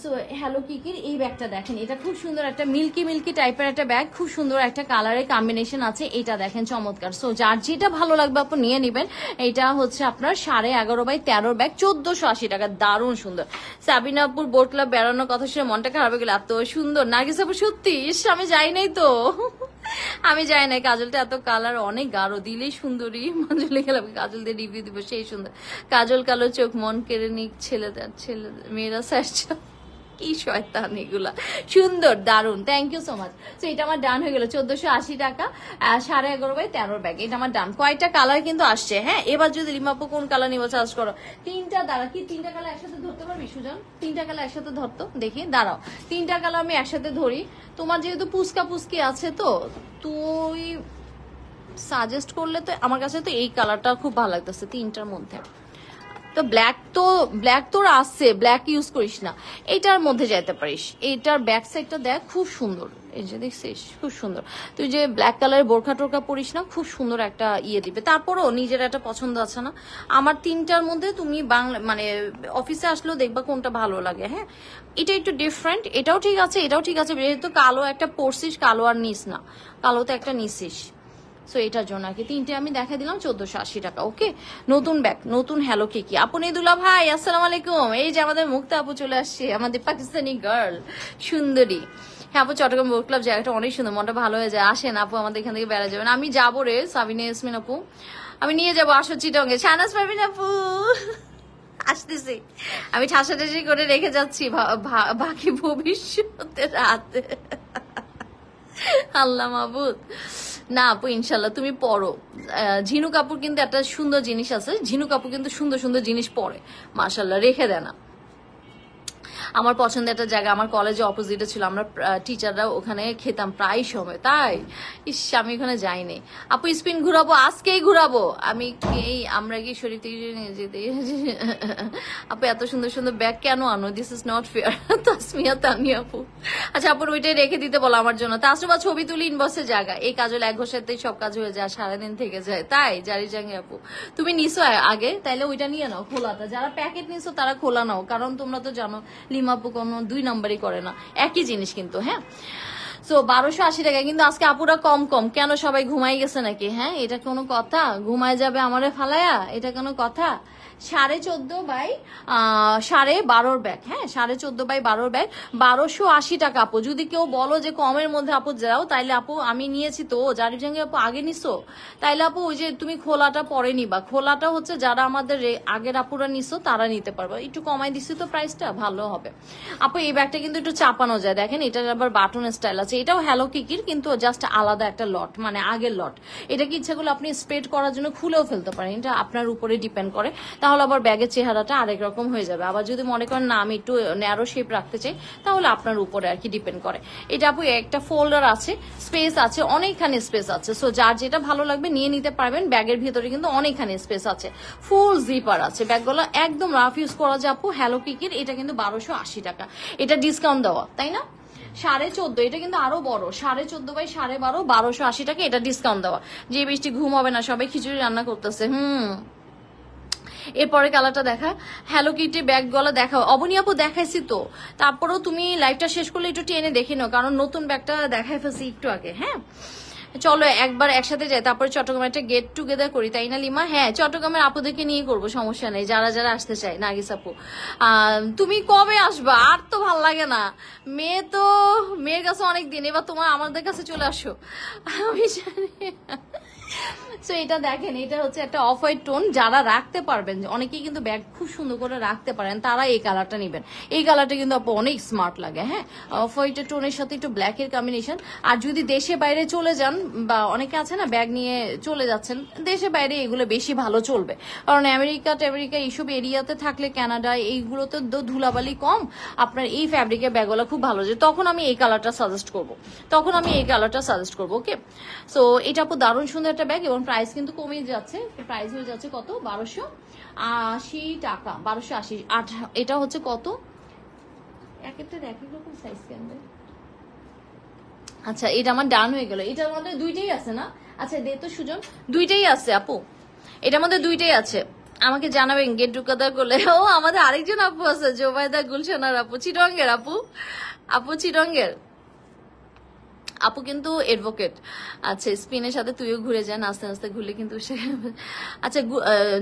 সো হ্যালো কিকির এই ব্যাগটা দেখেন, এটা খুব সুন্দর একটা মিল্কি টাইপের একটা ব্যাগ, খুব সুন্দর একটা কালারের কম্বিনেশন আছে। এটা দেখেন চমৎকার। সো যার যেটা ভালো লাগবে আপনি নিয়ে নেবেন। এটা হচ্ছে আপনার 11.5 বাই 13 ব্যাগ 1480 টাকা, দারুণ সুন্দর। সাবিনাপুর বোট ক্লাব বেড়ানোর কথা শুনে মনটা খারাপ হয়ে গেল, এত সুন্দর। নার্গিস আপু সত্যি আমি যাই নাই তো। আমি যাই নাই। কাজলটা এত কালার অনেক গাঢ়, দিলেই সুন্দরী। মঞ্জুলি গেলাম কাজল দিয়ে রিভিউ দিব, সেই সুন্দর। কাজল কালো চোখ মন কেড়ে নিক ছেলেদের মেয়েরা স্যারটা কি শয়তান এগুলা। সুন্দর দারুন, থ্যাংক ইউ সো মাচ। তো এটা আমার ডান হয়ে গেল 1480 টাকা 11.5 বাই 13 ব্যাগ। এটা আমার ডান। কয়টা কালার কিন্তু আসছে। হ্যাঁ এবার যদি লিমাপু কোন কালার নিবো চার্জ করো। 3টা দাঁড়া, কি 3টা কালার একসাথে ধরতে পারবি সুজন? 3টা কালার একসাথে ধরতো দেখি, দাঁড়াও 3টা কালার আমি একসাথে ধরি। তোমার যেহেতু পুচকি আছে তো তুই সাজেস্ট করলে তো আমার কাছে তো এই কালারটা খুব ভালো লাগতেছে 3টার মধ্যে। তো ব্ল্যাক তোর আসছে, ব্ল্যাক ইউজ করিস না, এইটার মধ্যে যেতে পারিস। এইটার ব্যাক সাইডটা দেখ খুব সুন্দর, এই যে দেখছিস খুব সুন্দর। তুই যে ব্ল্যাক কালারের বোরখা টোরখা পরিস না, খুব সুন্দর একটা দিবে। তারপরও নিজের একটা পছন্দ আছে না। আমার 3টার মধ্যে তুমি বাংলা মানে অফিসে আসলেও দেখবা কোনটা ভালো লাগে। হ্যাঁ এটা একটু ডিফারেন্ট, এটাও ঠিক আছে এটাও ঠিক আছে। যেহেতু কালো একটা পরছিস, কালো আর নিস না, কালোতে একটা নিসিস। সো এটার জন্য আর কি 3টে আমি দেখা দিলাম 1480 টাকা। ওকে নতুন ব্যাগ, নতুন হ্যালো কিকি। আপনি দুলা ভাই আসসালামু আলাইকুম। এই যে আমাদের মুক্তা আপু চলে আসছে, আমাদের পাকিস্তানি গার্ল সুন্দরী। হ্যাঁ আপু চট্টগ্রাম বোট ক্লাব জায়গাটা অনেক সুন্দর, মনটা ভালো হয়ে যায়। আসেন আপু আমাদের এখান থেকে বেড়া যাবেন। আমি যাবো রে সাবিনা ইয়াসমিন আপু, আমি নিয়ে যাবো। আসো চিটঙ্গে শাহনাজ পারভিন আপু আসতেছি। আমি ঠাসাঠাসি করে রেখে যাচ্ছি বাকি ভবিষ্যতের হাতে। আল্লাহ মাহবুদ। না আপু ইনশাল্লাহ তুমি পড়ো। ঝিনু কাপুর কিন্তু একটা সুন্দর জিনিস আছে, ঝিনু কাপুর কিন্তু সুন্দর জিনিস পড়ে, মাশাল্লাহ রেখে দেয় না। আমার পছন্দের একটা জায়গা, আমার কলেজে অপোজিটে ছিল, আমরা টিচাররা ওখানে খেতাম প্রায় সময়। তাই ইস আমি ওখানে যাইনি। আপু স্পিন ঘুরাবো, আজকেই ঘুরাবো। আমরা কি শরীর থেকে যেতে। আপু এত সুন্দর ব্যাগ কেন আনো? This is not fair. Tasmia Tani আপু আচ্ছা আপুর ওইটাই রেখে দিতে বলো আমার জন্য। তাসনুবা ছবি তুলি ইনবক্সের জায়গা। এই কাজল এক ঘষাতেই সব কাজ হয়ে যায়, সারাদিন থেকে যায়। তাই জারি জাঙ্গি আপু তুমি নিছো আগে, তাইলে ওইটা নিয়ে নাও খোলাটা। যারা প্যাকেট নিছো তারা খোলা নাও, কারণ তোমরা তো জানো লিমাপু কোনো 2 নাম্বারই করে না, একই জিনিস কিন্তু। হ্যাঁ সো 1280 টাকা কিন্তু আজকে আপুরা কম কেন? সবাই ঘুমাই গেছে নাকি? হ্যাঁ এটা কোনো কথা? ঘুমায় যাবে আমারে ফালায়া, এটা কোনো কথা? 14.5 বাই 12.5 ব্যাগ। হ্যাঁ 14.5 বাই 12 ব্যাগ 1280 টাকা আপু। যদি কেউ বলো যে কমের মধ্যে আপু যাও, তাইলে আপু আমি নিয়েছি তো জারিফ জাঙ্গি আপু আগে নিছো, তাইলে আপু ওই যে তুমি খোলাটা পরে নিবা। খোলাটা হচ্ছে যারা আমাদের আগের আপুরা নিছো তারা নিতে পারবে। একটু কমাই দিছি তো প্রাইসটা, ভালো হবে আপু। এই ব্যাগটা কিন্তু একটু চাপানো যায়, দেখেন এটার আবার বাটন স্টাইল আছে। এটাও হ্যালো কিকির কিন্তু জাস্ট আলাদা একটা লট, মানে আগের লট। এটা কি ইচ্ছা করলে আপনি স্প্রেড করার জন্য খুলেও ফেলতে পারেন, এটা আপনার উপরে ডিপেন্ড করে। তাহলে আবার ব্যাগের চেহারাটা আরেক রকম হয়ে যাবে। আবার যদি মনে করেন না আমি একটু ন্যারো শেপ রাখতে চাই, তাহলে আপনার উপরে আর কি ডিপেন্ড করে। এটা আপু একটা ফোল্ডার আছে, স্পেস আছে, অনেকখানি স্পেস আছে। সো যার যেটা ভালো লাগবে নিয়ে নিতে পারবেন। ব্যাগের ভিতরে কিন্তু অনেকখানি স্পেস আছে, ফুল জিপার আছে, ব্যাগগুলো একদম রাফ ইউজ করা যায় আপু। হ্যালো কিকির এটা কিন্তু 1280 টাকা, এটা ডিসকাউন্ট দেওয়া, তাই না? 14.5, এটা কিন্তু আরো বড়, 14.5 বাই 12.5, 1280 টাকা, এটা ডিসকাউন্ট দেওয়া। যে বৃষ্টি ঘুম হবে না, সবাই খিচুড়ি রান্না করতেছে। এরপরে কালারটা দেখা, হ্যালো কিটি ব্যাগ গলা দেখাও। অবনী আপু দেখাইছি তো, তারপরেও তুমি লাইভটা শেষ করলে একটু টেনে দেখে নাও, কারণ নতুন ব্যাগটা দেখাই ফেলছি একটু আগে। হ্যাঁ চলো একবার একসাথে যাই, তারপরে চট্টগ্রামে একটা গেট টুগেদার করি, তাই না লিমা? হ্যাঁ চট্টগ্রামের আপুদেরকে নিয়ে করবো, সমস্যা নেই, যারা যারা আসতে চায়। নার্গিস আপু তুমি কবে আসবা? আর তো ভাল লাগে না, মেয়ের কাছে অনেক দিন, এবার তোমার আমাদের কাছে চলে আসো। আমি জানি। সো এটা দেখেন, এটা হচ্ছে একটা অফ হোয়াইট টোন, যারা রাখতে পারবেন, অনেকেই কিন্তু ব্যাগ খুব সুন্দর করে রাখতে পারেন, তারা এই কালারটা নেবেন। এই কালারটা কিন্তু আপু অনেক স্মার্ট লাগে। হ্যাঁ অফ হোয়াইটের টোনের সাথে একটু ব্ল্যাকের কম্বিনেশন। আর যদি দেশে বাইরে চলে যান, বা অনেকে আছে না ব্যাগ নিয়ে চলে যাচ্ছেন দেশে বাইরে, এগুলো বেশি ভালো চলবে, কারণ আমেরিকা এইসব এরিয়াতে থাকলে, কানাডা এইগুলোতে ধুলাবালি কম, আপনার এই ফ্যাব্রিকের ব্যাগগুলো খুব ভালো যায়। তখন আমি এই কালারটা সাজেস্ট করবো। ওকে, সো এটা আপু দারুণ সুন্দর একটা ব্যাগ, এবং প্রাইস কিন্তু কমে যাচ্ছে। প্রাইস হয়ে যাচ্ছে কত? 1280 টাকা, 1280। এটা হচ্ছে কত? এক একটা এক এক রকম সাইজ কেন? আচ্ছা এটা আমার ডান হয়ে গেল। এটার মধ্যে দুইটাই আছে না? আচ্ছা দে তো সুজন, দুইটাই আছে আপু, এটার মধ্যে দুইটাই আছে। আমাকে জানাবেন গেট টুকাদার করলে। ও আমাদের আরেকজন আপু আছে, জোবাইদা গুলশানার আপু, চিটঙ্গের আপু চিটঙ্গের আপু কিন্তু এডভোকেট। আচ্ছা স্পিনের সাথে তুইও ঘুরে যান, আস্তে আস্তে ঘুরলে কিন্তু সে। আচ্ছা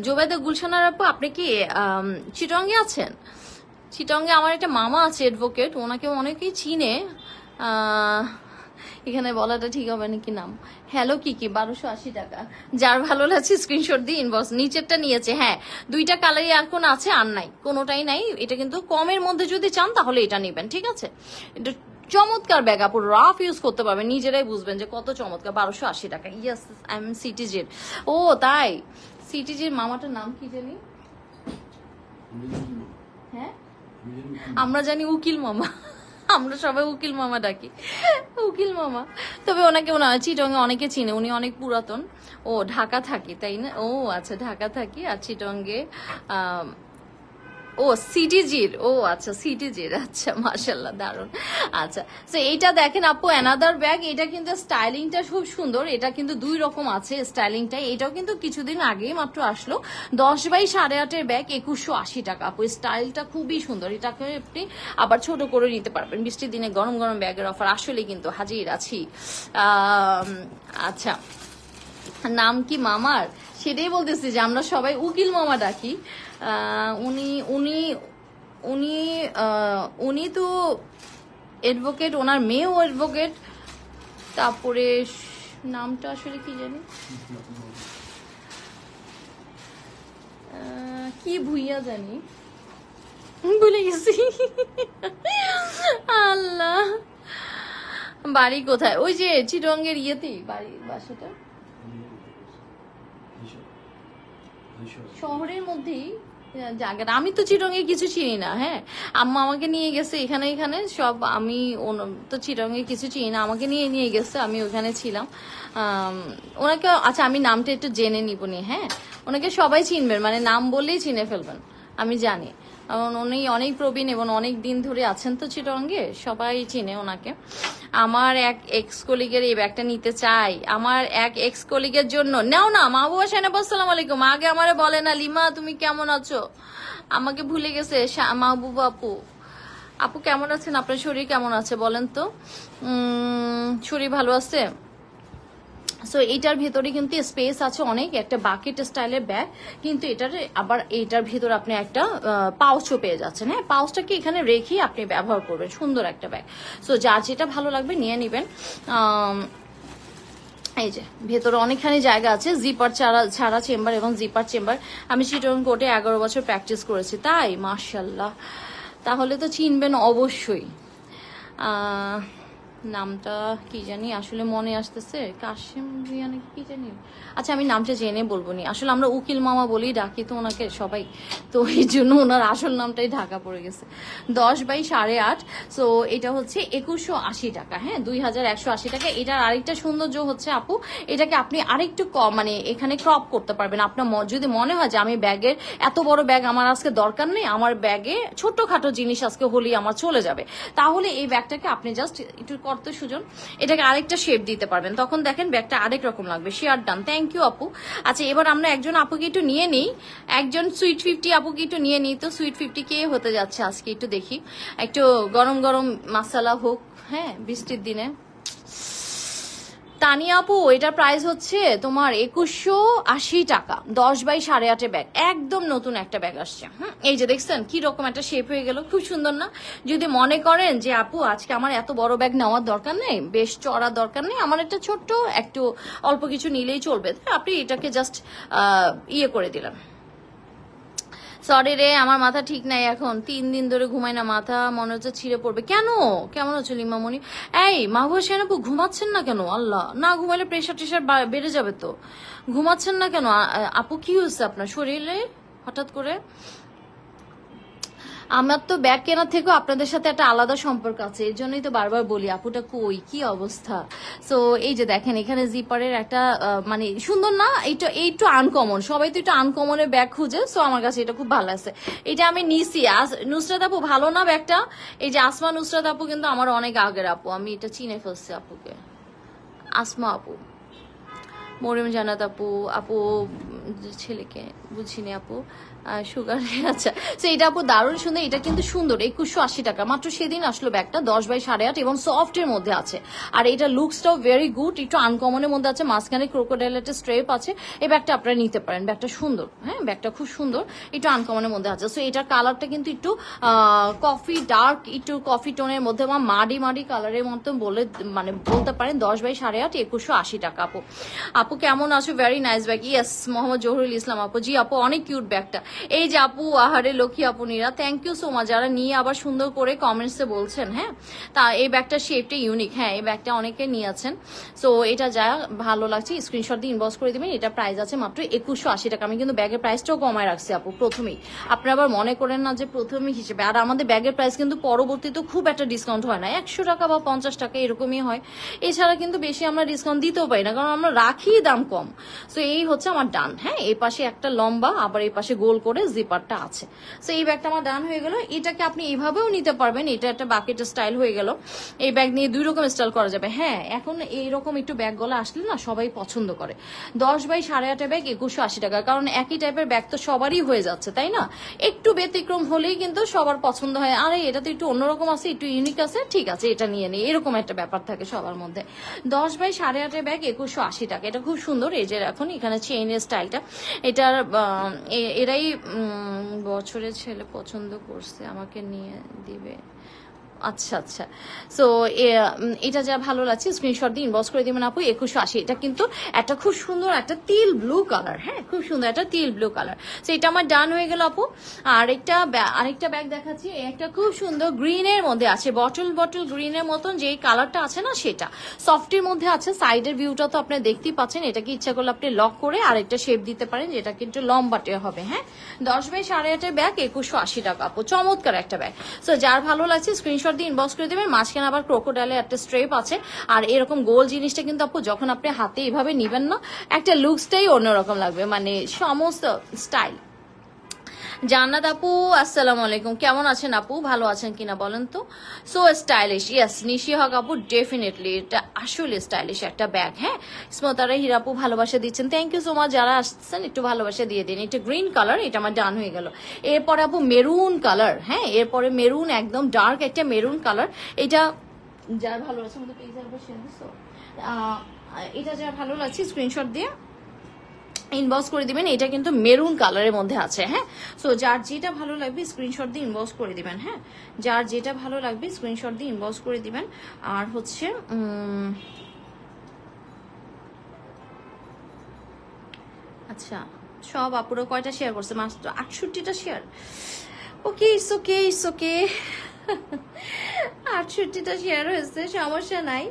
জোবাইদা গুলশানার আপু, আপনি কি চিটঙ্গে আছেন? চিটঙ্গে আমার একটা মামা আছে এডভোকেট, ওনাকে অনেকেই চিনে। এখানে বলাটা ঠিক হবে নাকি নাম? হ্যালো কি 1280 টাকা, যার ভালো লাগছে স্ক্রিনশট দিয়ে ইনবক্স। নিচেরটা নিয়েছে, হ্যাঁ দুইটা কালারই এখন আছে, আর নাই, কোনোটাই নাই। এটা কিন্তু কমের মধ্যে যদি চান তাহলে এটা নেবেন, ঠিক আছে? এটা চমৎকার ব্যাগ আপু, রাফ ইউজ করতে পারবেন, নিজেরাই বুঝবেন যে কত চমৎকার। 1280 টাকা। ইয়েস আই এম সিটিজের। ও তাই, সিটিজের মামাটার নাম কি জানি? হ্যাঁ আমরা জানি উকিল মামা, আমরা সবাই উকিল মামা ডাকি, উকিল মামা। তবে ওনাকে চিটংয়ে অনেকে চিনে, উনি অনেক পুরাতন। ও ঢাকা থাকি তাই না? ও আচ্ছা ঢাকা থাকি, আর চিটংয়ে ও সিটিজির, ও আচ্ছা সিটিজির, আচ্ছা মাশাল্লাহ দারুন। আচ্ছা তো এইটা দেখেন আপু অ্যানাদার ব্যাগ, এটা কিন্তু স্টাইলিংটা খুব সুন্দর, এটা কিন্তু দুই রকম আছে স্টাইলিংটা। এটাও কিন্তু কিছুদিন আগেই মাত্র আসলো, 10 বাই 8.5 ব্যাগ, 2180 টাকা আপু। স্টাইলটা খুবই সুন্দর, এটাকে আপনি আবার ছোট করে নিতে পারবেন। বৃষ্টির দিনে গরম গরম ব্যাগের অফার আসলে কিন্তু হাজির আছি। আচ্ছা নাম কি মামার? সেটাই বলতেছি যে আমরা সবাই উকিল মামা ডাকি। উনি উনি উনি উনি তো অ্যাডভোকেট, ওনার মেয়েও অ্যাডভোকেট। তারপরে নামটা আসলে কি জানি, কি ভুইয়া জানি, ভুলে গেছি। আল্লাহ, বাড়ি কোথায়? ওই যে চিটঙ্গের ইয়েতেই বাড়ি, বাসাটা শহরের মধ্যেই জায়গাটা। আমি তো চিটংয়ে কিছু চিনি না। হ্যাঁ আম্মা আমাকে নিয়ে গেছে এখানে এখানে সব, আমি তো চিটংয়ে কিছু চিনি না, আমাকে নিয়ে গেছে, আমি ওখানে ছিলাম। ওনাকে আচ্ছা আমি নামটা একটু জেনে নিব নি। হ্যাঁ ওনাকে সবাই চিনবেন, মানে নাম বললেই চিনে ফেলবেন, আমি জানি। উনি অনেক প্রবীণ এবং অনেক দিন ধরে আছেন তো চিটংয়ে, সবাই চিনে ওনাকে। আমার এক এক্স কলিগের এই ব্যাগটা নিতে চাই, আমার এক এক্স কলিগের জন্য। নাও না মাহবুবা সাইনাব, আসসালামু আলাইকুম। আগে আমারে বলে না লিমা তুমি কেমন আছো, আমাকে ভুলে গেছে মাহবুবা আপু। আপু কেমন আছেন? আপনার শরীর কেমন আছে বলেন তো? শরীর ভালো আছে? সো এইটার ভেতরে কিন্তু স্পেস আছে অনেক, একটা বাকেট স্টাইলের ব্যাগ, কিন্তু এইটার ভেতরে আপনি একটা পাউচও পেয়ে যাচ্ছেন। হ্যাঁ পাউচটাকে এখানে রেখে আপনি ব্যবহার করবেন, সুন্দর একটা ব্যাগ। সো যার যেটা ভালো লাগবে নিয়ে নেবেন। এই যে ভেতরে অনেকখানি জায়গা আছে, জিপার ছাড়া চেম্বার এবং জিপার চেম্বার। আমি চিটং কোর্টে 11 বছর প্র্যাকটিস করেছি, তাই মাশাল্লাহ, তাহলে তো চিনবেন অবশ্যই। নামটা কি জানি আসলে মনে আসতেছে, কাশিম রিয়ানা কি জানি। আচ্ছা আমি নামটা জেনে বলবো নি, আসলে আমরা উকিল মামা বলেই ডাকি তো ওনাকে সবাই, তো এই জন্য ওনার আসল নামটাই ঢাকা পড়ে গেছে। 10/8.5। সো এটা হচ্ছে 2180 টাকা, হ্যাঁ 2180 টাকা। এটার আরেকটা সৌন্দর্য হচ্ছে আপু, এটাকে আপনি আরেকটু কম মানে এখানে ক্রপ করতে পারবেন। আপনার যদি মনে হয় যে আমি ব্যাগের এত বড় ব্যাগ আমার আজকে দরকার নেই, আমার ব্যাগে ছোট্টখাটো জিনিস আজকে হলেই আমার চলে যাবে, তাহলে এই ব্যাগটাকে আপনি জাস্ট একটু করতে সুজন এটাকে আরেকটা শেপ দিতে পারবেন, তখন দেখেন ব্যাগটা আরেক রকম লাগবে। শেয়ার ডান, থ্যাংক ইউ আপু। আচ্ছা এবার আমরা একজন আপুকে একটু নিয়ে নিই, একজন সুইট 50 আপুকে একটু নিয়ে নিই। তো সুইট 50 কে হতে যাচ্ছে আজকে একটু দেখি, একটু গরম গরম মাসালা হোক, হ্যাঁ বৃষ্টির দিনে। তানিয়া আপু এটার প্রাইস হচ্ছে তোমার 2180 টাকা, 10/8.5 ব্যাগ, একদম নতুন একটা ব্যাগ আসছে। এই যে দেখছেন কি রকম একটা শেপ হয়ে গেল, খুব সুন্দর না? যদি মনে করেন যে আপু আজকে আমার এত বড় ব্যাগ নেওয়ার দরকার নেই, বেশ চড়ার দরকার নেই, আমার একটা ছোট্ট একটু অল্প কিছু নিলেই চলবে, আপনি এটাকে জাস্ট ইয়ে করে দিলেন। সরি রে আমার মাথা ঠিক নাই এখন, 3 দিন ধরে ঘুমাই না, মাথা মনে হচ্ছে ছিঁড়ে পড়বে। কেন, কেমন হচ্ছে লিমামণি? এই মাহবুব সেন আপু ঘুমাচ্ছেন না কেন? আল্লাহ, না ঘুমাইলে প্রেশার টেশার বেড়ে যাবে তো। ঘুমাচ্ছেন না কেন আপু? কি হয়েছে আপনার শরীরে হঠাৎ করে? আমার তো ব্যাগ কেনার থেকেও আপনাদের সাথে একটা আলাদা সম্পর্ক আছে, এর জন্যই তো বারবার বলি আপুটা কই, কি অবস্থা। সো এই যে দেখেন এখানে জিপারের একটা মানে সুন্দর না, এইটা একটু আনকমন, সবাই তো একটু আনকমনের ব্যাগ খুঁজে, সো আমার কাছে এটা খুব ভালো আছে। এটা আমি নিছি। নুসরাত আপু ভালো না ব্যাগটা? এই যে আসমা নুসরাত আপু কিন্তু আমার অনেক আগের আপু, আমি এটা চিনে ফেলছি আপুকে। আসমা আপু, মরিয়ম জান্নাত আপু, আপু ছেলেকে বুঝিনি আপু, সুগার। আচ্ছা তো এটা আপু দারুণ সুন্দর, এটা কিন্তু সুন্দর। 2180 টাকা মাত্র, সেদিন আসলো ব্যাগটা 10/8.5 এবং সফট এর মধ্যে আছে। আর এটা লুকসটাও ভেরি গুড, একটু আনকমনের মধ্যে আছে, মাঝখানে ক্রোকোডাইল একটা স্ট্রেপ আছে। এই ব্যাগটা আপনারা নিতে পারেন, ব্যাগটা সুন্দর, হ্যাঁ ব্যাগটা খুব সুন্দর, একটু আনকমনের মধ্যে আছে। সো এটার কালারটা কিন্তু একটু কফি ডার্ক, একটু কফি টোনের মধ্যে বা মাডি মাডি কালারের মতো বলে মানে বলতে পারেন। 10/8.5, 2180 টাকা আপু। আপু কেমন আছো? Very nice bag. Yes Mohammad Zahurul Islam আপু, জি আপু অনেক কিউট ব্যাগটা। এই যে আপু আহারে লক্ষ্মী আপু Nira, thank you so much যারা নিয়ে আবার সুন্দর করে কমেন্টসে বলছেন। হ্যাঁ তা এই ব্যাগটা শেপটা ইউনিক, হ্যাঁ এই ব্যাগটা অনেকে নিয়েছেন। সো এটা যা ভালো লাগছে স্ক্রিনশট দিয়ে ইনবক্স করে দিবেন। এটা প্রাইস আছে মাত্র 2180 টাকা। আমি কিন্তু ব্যাগের প্রাইসটাও কমায় রাখছি আপু প্রথমেই, আপনারা আবার মনে করেন না যে প্রথমেই হিসেবে। আর আমাদের ব্যাগের প্রাইস কিন্তু পরবর্তীতে খুব একটা ডিসকাউন্ট হয় না, 100 টাকা বা 50 টাকা এরকমই হয়, এছাড়া কিন্তু বেশি আমরা ডিসকাউন্ট দিতেও পারি না, কারণ আমরা রাখি দাম কম। সো এই হচ্ছে আমার ডান। হ্যাঁ এই পাশে একটা লম্বা, আবার এই পাশে গোল করে জিপারটা আছে। সো এই ব্যাগটা আমার ডান হয়ে গেল। এটাকে আপনি এইভাবেও নিতে পারবেন, এটা একটা বাকেট স্টাইল হয়ে গেল। এই ব্যাগ নিয়ে 2 রকম স্টাইল করা যাবে। হ্যাঁ এখন এইরকম একটু ব্যাগ গলা আসলে না সবাই পছন্দ করে। 10/8.5 ব্যাগ 2180 টাকা, কারণ একই টাইপের ব্যাগ তো সবারই হয়ে যাচ্ছে তাই না? একটু ব্যতিক্রম হলেই কিন্তু সবার পছন্দ হয়, আরে এটা তো একটু অন্যরকম আছে, একটু ইউনিক আছে, ঠিক আছে এটা নিয়ে নেই, এরকম একটা ব্যাপার থাকে সবার মধ্যে। 10/8.5 ব্যাগ 2180 টাকা, এটা খুব সুন্দর। এই যে এখন এখানে চেইনের স্টাইলটা, এটার এরাই বছরের ছেলে পছন্দ করছে, আমাকে নিয়ে দিবে। আচ্ছা আচ্ছা সো এটা যা ভালো লাগছে স্ক্রিনশট দিয়ে ইনবক্স করে দিবেন আপু। 2180, এটা কিন্তু একটা খুব সুন্দর একটা তিল ব্লু কালার, হ্যাঁ খুব সুন্দর একটা তিল ব্লু কালার। সো এটা আমার ডান হয়ে গেল আপু। আরেকটা ব্যাগ দেখাচ্ছি, একটা খুব সুন্দর গ্রিনের মধ্যে আছে, বটল গ্রিনের মতন যে কালারটা আছে না, সেটা সফটের মধ্যে আছে। সাইডের ভিউটা তো আপনি দেখতেই পাচ্ছেন, এটাকে ইচ্ছা করলে আপনি লক করে আরেকটা শেপ দিতে পারেন, যেটা কিন্তু লম্বাটে হবে। হ্যাঁ 10/8.5 ব্যাগ 2180 টাকা আপু, চমৎকার একটা ব্যাগ। সো যার ভালো লাগছে স্ক্রিনশট দিয়ে ইনবক্স করে দেবেন। মাঝখানে আবার ক্রোকোডাইলের একটা স্ট্রেপ আছে, আর এরকম গোল জিনিসটা কিন্তু আপু যখন আপনি হাতে এইভাবে নিবেন না, একটা লুকসটাই অন্যরকম লাগবে, মানে সমস্ত স্টাইল। জান্নাত আপু আসসালামু আলাইকুম, কেমন আছেন আপু? ভালো আছেন কিনা বলেন তো? সো স্টাইলিশ, ইয়েস নিশি হক আপু, ডেফিনেটলি এটা আসলে স্টাইলিশ একটা ব্যাগ। হ্যাঁ স্মতারা হিরাপু ভালোবাসা দিচ্ছেন, থ্যাংক ইউ সো মাচ। যারা আসছেন একটু ভালোবাসা দিয়ে দিন। এটা গ্রিন কালার, এটা আমার ডান হয়ে গেল। এরপরে আপু মেরুন কালার, হ্যাঁ এরপরে মেরুন, একদম ডার্ক একটা মেরুন কালার। এটা যার ভালো লাগছে আমাদের পেজে একবার শেয়ার দিছো, এটা যার ভালো লাগছে স্ক্রিনশট দিয়ে ইনবক্স করে দিবেন। এটা কিন্তু মেরুন কালারের মধ্যে আছে। হ্যাঁ সো যার যেটা ভালো লাগবে স্ক্রিনশট দিয়ে ইনবক্স করে দিবেন। হ্যাঁ যার যেটা ভালো লাগবে স্ক্রিনশট দিয়ে ইনবক্স করে দিবেন। আর হচ্ছে আচ্ছা সব আপুরা কয়টা শেয়ার করছে? মাত্র 68টা share. Okay it's okay it's okay. 68টা শেয়ার হয়েছে, সমস্যা নাই।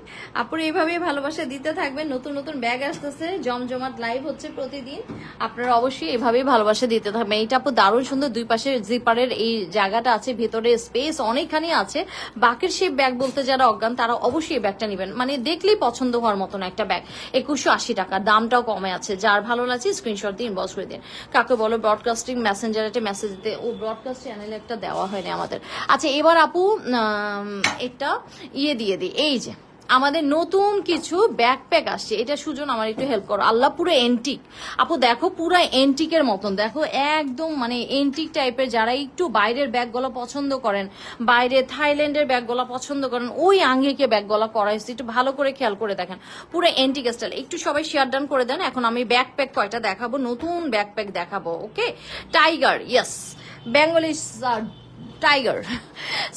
আপুর এইভাবে ভালোবাসা দিতে থাকবেন। নতুন নতুন ব্যাগ আসতেছে, জমজমাট লাইভ হচ্ছে প্রতিদিন, আপনারা অবশ্যই এভাবেই ভালোবাসা দিতে থাকবেন। এইটা আপু দারুণ সুন্দর, দুই পাশে জিপারের এই জায়গাটা আছে, ভেতরে স্পেস অনেকখানি আছে। বাকের শেপ ব্যাগ বলতে যারা অজ্ঞান তারা অবশ্যই এই ব্যাগটা নেবেন, মানে দেখলেই পছন্দ হওয়ার মতন একটা ব্যাগ। 2180 টাকা, দামটাও কমে আছে। যার ভালো লাগছে স্ক্রিনশট দিয়ে ইনবক্স করে দিন। কাকে বলো ব্রডকাস্টিং মেসেঞ্জারে একটা মেসেজ দিতে, ও ব্রডকাস্ট চ্যানেলে একটা দেওয়া হয়নি আমাদের। আচ্ছা এবার আপু একটা ইয়ে দিয়ে দিই, এই যে আমাদের নতুন কিছু ব্যাকপ্যাক আসছে। এটা সুজন আমার একটু হেল্প করো। আল্লাহ পুরো এন্টিক আপু, দেখো পুরো এন্টিকের মতন, দেখো একদম মানে এন্টিক টাইপের। যারা একটু বাইরের ব্যাগগুলো পছন্দ করেন, বাইরে থাইল্যান্ডের ব্যাগগুলো পছন্দ করেন, ওই আঙ্গিকে ব্যাগগুলো করা হয়েছে, একটু ভালো করে খেয়াল করে দেখেন, পুরো এন্টিক স্টাইল। একটু সবাই শেয়ার ডান করে দেন। এখন আমি ব্যাকপ্যাক কয়টা দেখাবো, নতুন ব্যাকপ্যাক দেখাবো। Okay, tiger, yes, Bengali tiger.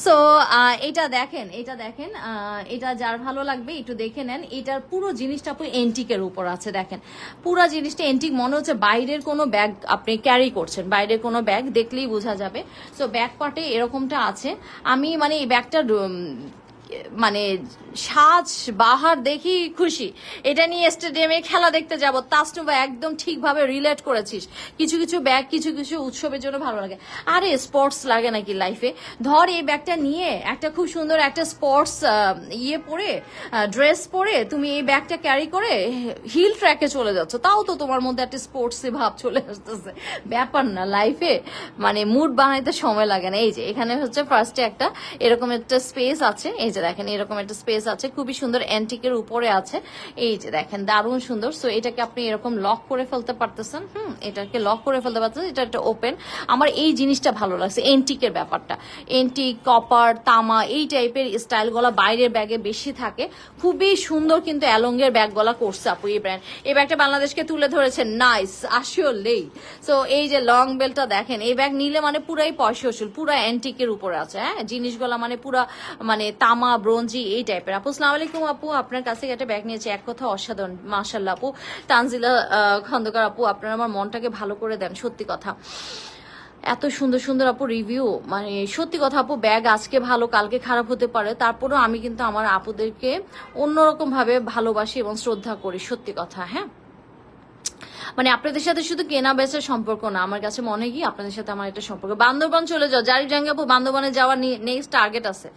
So এটা দেখেন, এটা দেখেন, এটা যার ভালো লাগবে একটু দেখে নেন। এটার পুরো জিনিসটা পুরো এন্টিকের উপর আছে, দেখেন পুরো জিনিসটা এন্টিক, মনে হচ্ছে বাইরের কোনো ব্যাগ আপনি ক্যারি করছেন, বাইরের কোনো ব্যাগ দেখলেই বোঝা যাবে। সো ব্যাক পার্টে এরকমটা আছে। আমি মানে এই ব্যাগটা মানে সাজ বাহার দেখি খুশি। এটা নিয়ে স্টেডিয়ামে খেলা দেখতে যাব। তাসনুবা একদম ঠিকভাবে রিলেট করেছিস। কিছু কিছু ব্যাগ কিছু কিছু উৎসবের জন্য ভালো লাগে। আরে স্পোর্টস লাগে নাকি লাইফে? ধর এই ব্যাগটা নিয়ে একটা খুব সুন্দর একটা স্পোর্টস ইয়ে পরে, ড্রেস পরে তুমি এই ব্যাগটা ক্যারি করে হিল ট্র্যাকে চলে যাচ্ছ, তাও তো তোমার মধ্যে একটা স্পোর্টসি ভাব চলে আসতেছে। ব্যাপার না, লাইফে মানে মুড বানাইতে সময় লাগে না। এই যে এখানে হচ্ছে ফার্স্টে একটা এরকম একটা স্পেস আছে, এই যে দেখেন এরকম একটা স্পেস আছে, খুবই সুন্দর, অ্যান্টিকের উপরে আছে। এই যে দেখেন দারুণ সুন্দর। সো এটাকে আপনি এরকম লক করে ফেলতে পারতেছেন, এটাকে লক করে ফেলতে পারতেছেন। এটা একটা ওপেন। আমার এই জিনিসটা ভালো লাগছে, এন্টিকের ব্যাপারটা, এন্টিক কপার তামা এই টাইপের স্টাইল গুলা বাইরের ব্যাগে বেশি থাকে। খুবই সুন্দর কিন্তু অ্যালঙ্গের ব্যাগ গুলা করছে আপু এই ব্র্যান্ড। এই ব্যাগটা বাংলাদেশকে তুলে ধরেছে, নাইস আসলেই। সো এই যে লং বেলটা দেখেন, এই ব্যাগ নিলে মানে পুরাই পয়সা উসুল, পুরা অ্যান্টিকের উপরে আছে। হ্যাঁ, জিনিসগুলা মানে পুরা মানে তামা ব্রোঞ্জি এই টাইপের। আপু আসসালামু আলাইকুম আপু, আপনার কাছে একটা ব্যাগ নিয়েছে, এক কথা অসাধারণ মাশাআল্লাহ আপু। তানজিলা খন্দকার আপু, আপনারা আমার মনটাকে ভালো করে দেন, সত্যি কথা। এত সুন্দর সুন্দর আপু রিভিউ, মানে সত্যি কথা আপু, ব্যাগ আজকে ভালো কালকে খারাপ হতে পারে, তারপরেও আমি কিন্তু আমার আপুদেরকে অন্যরকম ভাবে ভালোবাসি এবং শ্রদ্ধা করি, সত্যি কথা। হ্যাঁ, মানে আপনাদের সাথে শুধু কেনা বেচার সম্পর্ক না, আমার কাছে মনে হয় কি আপনাদের সাথে আমার একটা সম্পর্ক। বান্দরবান চলে যাও, জারিফ জাঙ্গাপু, বান্দরবানে যাওয়ার নেক্সট টার্গেট আছে।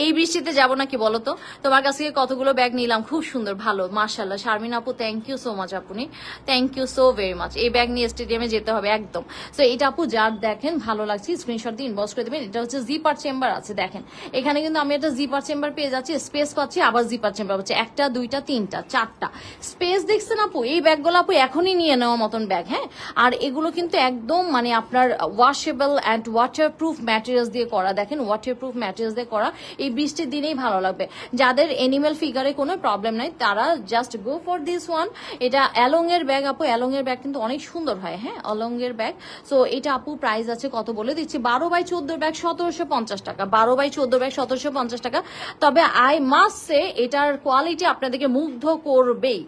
এই বৃষ্টিতে যাব নাকি বলো তো? তোমার কাছ থেকে কতগুলো ব্যাগ নিলাম, খুব সুন্দর, ভালো মাশাআল্লাহ। শারমিন আপু থ্যাংক ইউ সো মাচ, আপনি thank you so very much. এই ব্যাগ নিয়ে স্টেডিয়ামে যেতে হবে একদম। সো এটা আপু যার দেখেন ভালো লাগছে স্ক্রিনশট দিয়ে ইনবক্স করে দেবেন। এটা হচ্ছে জিপার চেম্বার আছে, দেখেন এখানে কিন্তু আমি একটা জিপার চেম্বার পেয়ে যাচ্ছি, স্পেস পাচ্ছি, আবার জিপার চেম্বার পাচ্ছি, একটা দুইটা তিনটা চারটা স্পেস। দেখছেন আপু, এই ব্যাগগুলো আপু এখনই নিয়ে নেওয়া মতন ব্যাগ। হ্যাঁ, আর এগুলো কিন্তু একদম মানে আপনার ওয়াশেবল অ্যান্ড ওয়াটারপ্রুফ ম্যাটেরিয়ালস দিয়ে করা, দেখেন ওয়াটারপ্রুফ ম্যাটেরিয়ালস দিয়ে করা। এই বৃষ্টির দিনেই ভালো লাগবে। যাদের এনিম্যাল ফিগারে কোনো প্রবলেম নাই তারা just go for this one. এটা অ্যালং এর ব্যাগ আপু, অ্যালং এর ব্যাগ কিন্তু অনেক সুন্দর হয়। হ্যাঁ, অ্যালং এর ব্যাগ। সো এটা আপু প্রাইস আছে কত বলে দিচ্ছি, 12x14 ব্যাগ 1750 টাকা, 12x14 ব্যাগ 1750 টাকা। তবে আই মাস্ট সে এটার কোয়ালিটি আপনাদেরকে মুগ্ধ করবেই,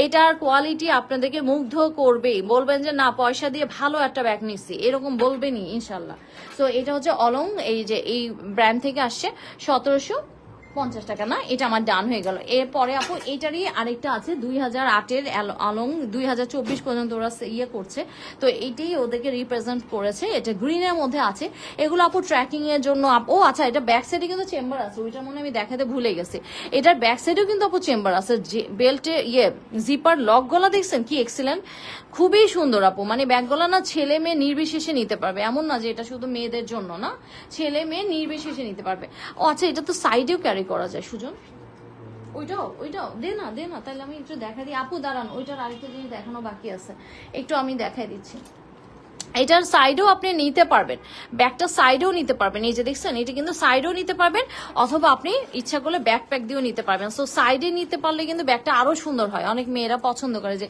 এটার কোয়ালিটি আপনাদেরকে মুগ্ধ করবেই। বলবেন যে না পয়সা দিয়ে ভালো একটা ব্যাগ নিচ্ছি, এরকম বলবেনই ইনশাল্লাহ। তো এটা হচ্ছে অলং, এই যে এই ব্র্যান্ড থেকে আসছে, 1750 টাকা না, এটা আমার ডান হয়ে গেল। এরপরে আপু এটারই আরেকটা আছে 2008-এর আলং, 2024 পর্যন্ত ওরা ইয়ে করছে, তো এইটাই ওদেরকে রিপ্রেজেন্ট করেছে। এটা গ্রিনের মধ্যে আছে। এগুলো আপু ট্র্যাকিং এর জন্য। ও আচ্ছা, এটা ব্যাক সাইডে কিন্তু চেম্বার আছে, ওইটা মনে আমি দেখাতে ভুলে গেছি। এটার ব্যাক সাইডেও কিন্তু আপু চেম্বার আছে। বেল্টে ইয়ে জিপার লক গলা দেখছেন কি এক্সিলেন্ট, খুবই সুন্দর আপু। মানে ব্যাগগুলো না ছেলে মেয়ে নির্বিশেষে নিতে পারবে, এমন না যে এটা শুধু মেয়েদের জন্য না, ছেলে মেয়ে নির্বিশেষে নিতে পারবে। ও আচ্ছা, এটা তো সাইডেও ক্যারি করা যায় সুজন, ওইটাও দে না তাহলে আমি একটু দেখা দিই আপু, দাঁড়ান ওইটার আরেকটা জিনিস দেখানো বাকি আছে, একটু আমি দেখাই দিচ্ছি। এটার সাইডেও আপনি নিতে পারবেন, ব্যাগটা সাইডেও নিতে পারবেন। এই যে দেখছেন, এটা কিন্তু সাইডেও নিতে পারবেন, অথবা আপনি ইচ্ছা করলে ব্যাকপ্যাক দিয়েও নিতে পারবেন। সো সাইডে নিতে পারলে কিন্তু ব্যাগটা আরো সুন্দর হয়। অনেক মেয়েরা পছন্দ করে যে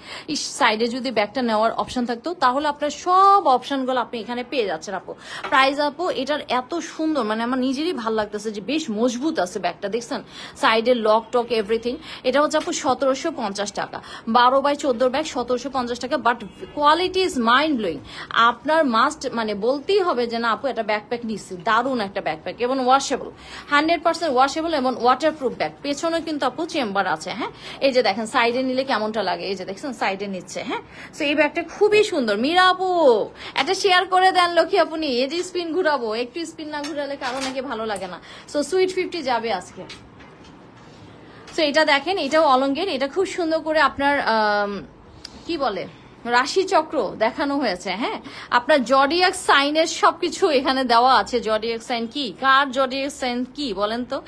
সাইডে যদি ব্যাগটা নেওয়ার অপশন থাকতো, তাহলে আপনার সব অপশনগুলো আপনি এখানে পেয়ে যাচ্ছেন আপু। প্রাইস আপু এটার এত সুন্দর, মানে আমার নিজেরই ভালো লাগতেছে যে বেশ মজবুত আছে ব্যাগটা, দেখছেন সাইডের লক টক এভরিথিং। এটা হচ্ছে আপু 1750 টাকা, 12x14 ব্যাগ 1750 টাকা। But quality is mind blowing. আপনার মাস্ট মানে বলতেই হবে যে না আপু একটা ব্যাকপ্যাক নিচ্ছি, দারুণ একটা ব্যাকপ্যাক এবং ওয়াশেবল, 100% ওয়াশেবল এবং ওয়াটারপ্রুফ ব্যাগ। পেছনে কিন্তু আপু চেম্বার আছে। হ্যাঁ, এই যে দেখেন সাইডে নিলে কেমনটা লাগে, এই যে দেখছেন সাইডে নিচ্ছে। হ্যাঁ, তো এই ব্যাগটা খুবই সুন্দর। মীরা আপু একটা শেয়ার করে দেন লক্ষ্মী আপনি, এই যে স্পিন ঘুরাবো, একটু স্পিন না ঘুরালে কারো নাকি ভালো লাগে না। সো সুইট 50 যাবে আজকে। তো এটা দেখেন, এটাও অলঙ্গের, এটা খুব সুন্দর করে আপনার কি বলে রাশি চক্র দেখানো হয়েছে। হ্যাঁ, আপনার জডিয়াক সাইনের সবকিছু এখানে দেওয়া আছে। জডিয়াক সাইন কি, কার জডিয়াক সাইন কি বলেন তো।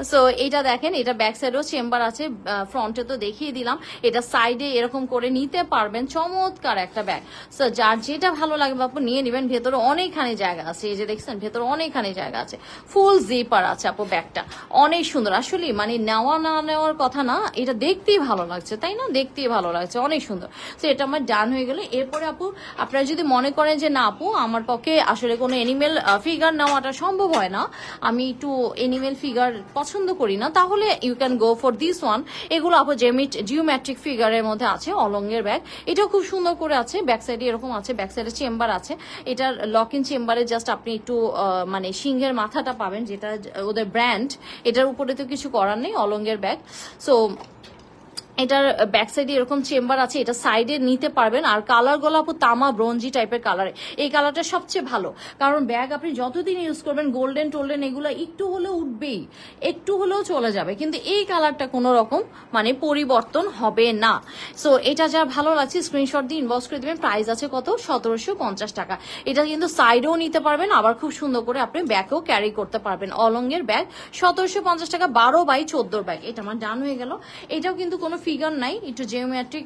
সো এটা দেখেন, এটা ব্যাক সাইডেও চেম্বার আছে, ফ্রন্টে তো দেখিয়ে দিলাম, এটা সাইডে এরকম করে নিতে পারবেন। চমৎকার একটা ব্যাগ। সো যার যেটা ভালো লাগবে আপু নিয়ে নেবেন। ভেতরে অনেকখানি জায়গা আছে, এই যে দেখছেন ভেতরে অনেকখানি জায়গা আছে, ফুল জিপার আছে আপু। ব্যাগটা অনেক সুন্দর, আসলে মানে নেওয়া না নেওয়ার কথা না, এটা দেখতেই ভালো লাগছে, তাই না, দেখতেই ভালো লাগছে, অনেক সুন্দর। তো এটা আমার হয়ে গেল। এরপরে আপু আপনারা যদি মনে করেন যে না আপু আমার পক্ষে আসলে কোনো এনিমেল ফিগার নেওয়াটা সম্ভব হয় না, আমি একটু এনিমেল ফিগার পছন্দ করি না, তাহলে you can go for this one. এগুলো আপু জিওমেট্রিক ফিগারের মধ্যে আছে, অলঙ্গের ব্যাগ। এটাও খুব সুন্দর করে আছে, ব্যাক সাইডে এরকম আছে, ব্যাক সাইডে চেম্বার আছে। এটার লক ইন চেম্বারে জাস্ট আপনি একটু মানে সিংহের মাথাটা পাবেন, যেটা ওদের ব্র্যান্ড। এটার উপরে তো কিছু করার নেই, অলঙ্গের ব্যাগ। সো এটার ব্যাক সাইডে এরকম চেম্বার আছে, এটা সাইডে নিতে পারবেন। আর কালার গুলো আপু তামা ব্রোঞ্জি টাইপের কালার, এই কালারটা সবচেয়ে ভালো, কারণ ব্যাগ আপনি যতদিন ইউজ করবেন গোল্ডেন টোল্ডেন এগুলো একটু হলেও উঠবেই, একটু হলেও চলে যাবে, কিন্তু এই কালারটা কোনো রকম মানে পরিবর্তন হবে না। সো এটা যা ভালো লাগছে স্ক্রিনশট দিয়ে ইনবক্স করে দেবেন। প্রাইস আছে কত, 1750 টাকা। এটা কিন্তু সাইডেও নিতে পারবেন, আবার খুব সুন্দর করে আপনি ব্যাগও ক্যারি করতে পারবেন। অলঙ্গের ব্যাগ 1750 টাকা, 12x14 ব্যাগ। এটা আমার ডান হয়ে গেল। এটাও কিন্তু কোনো ফিগার নাই, একটু জিওমেট্রিক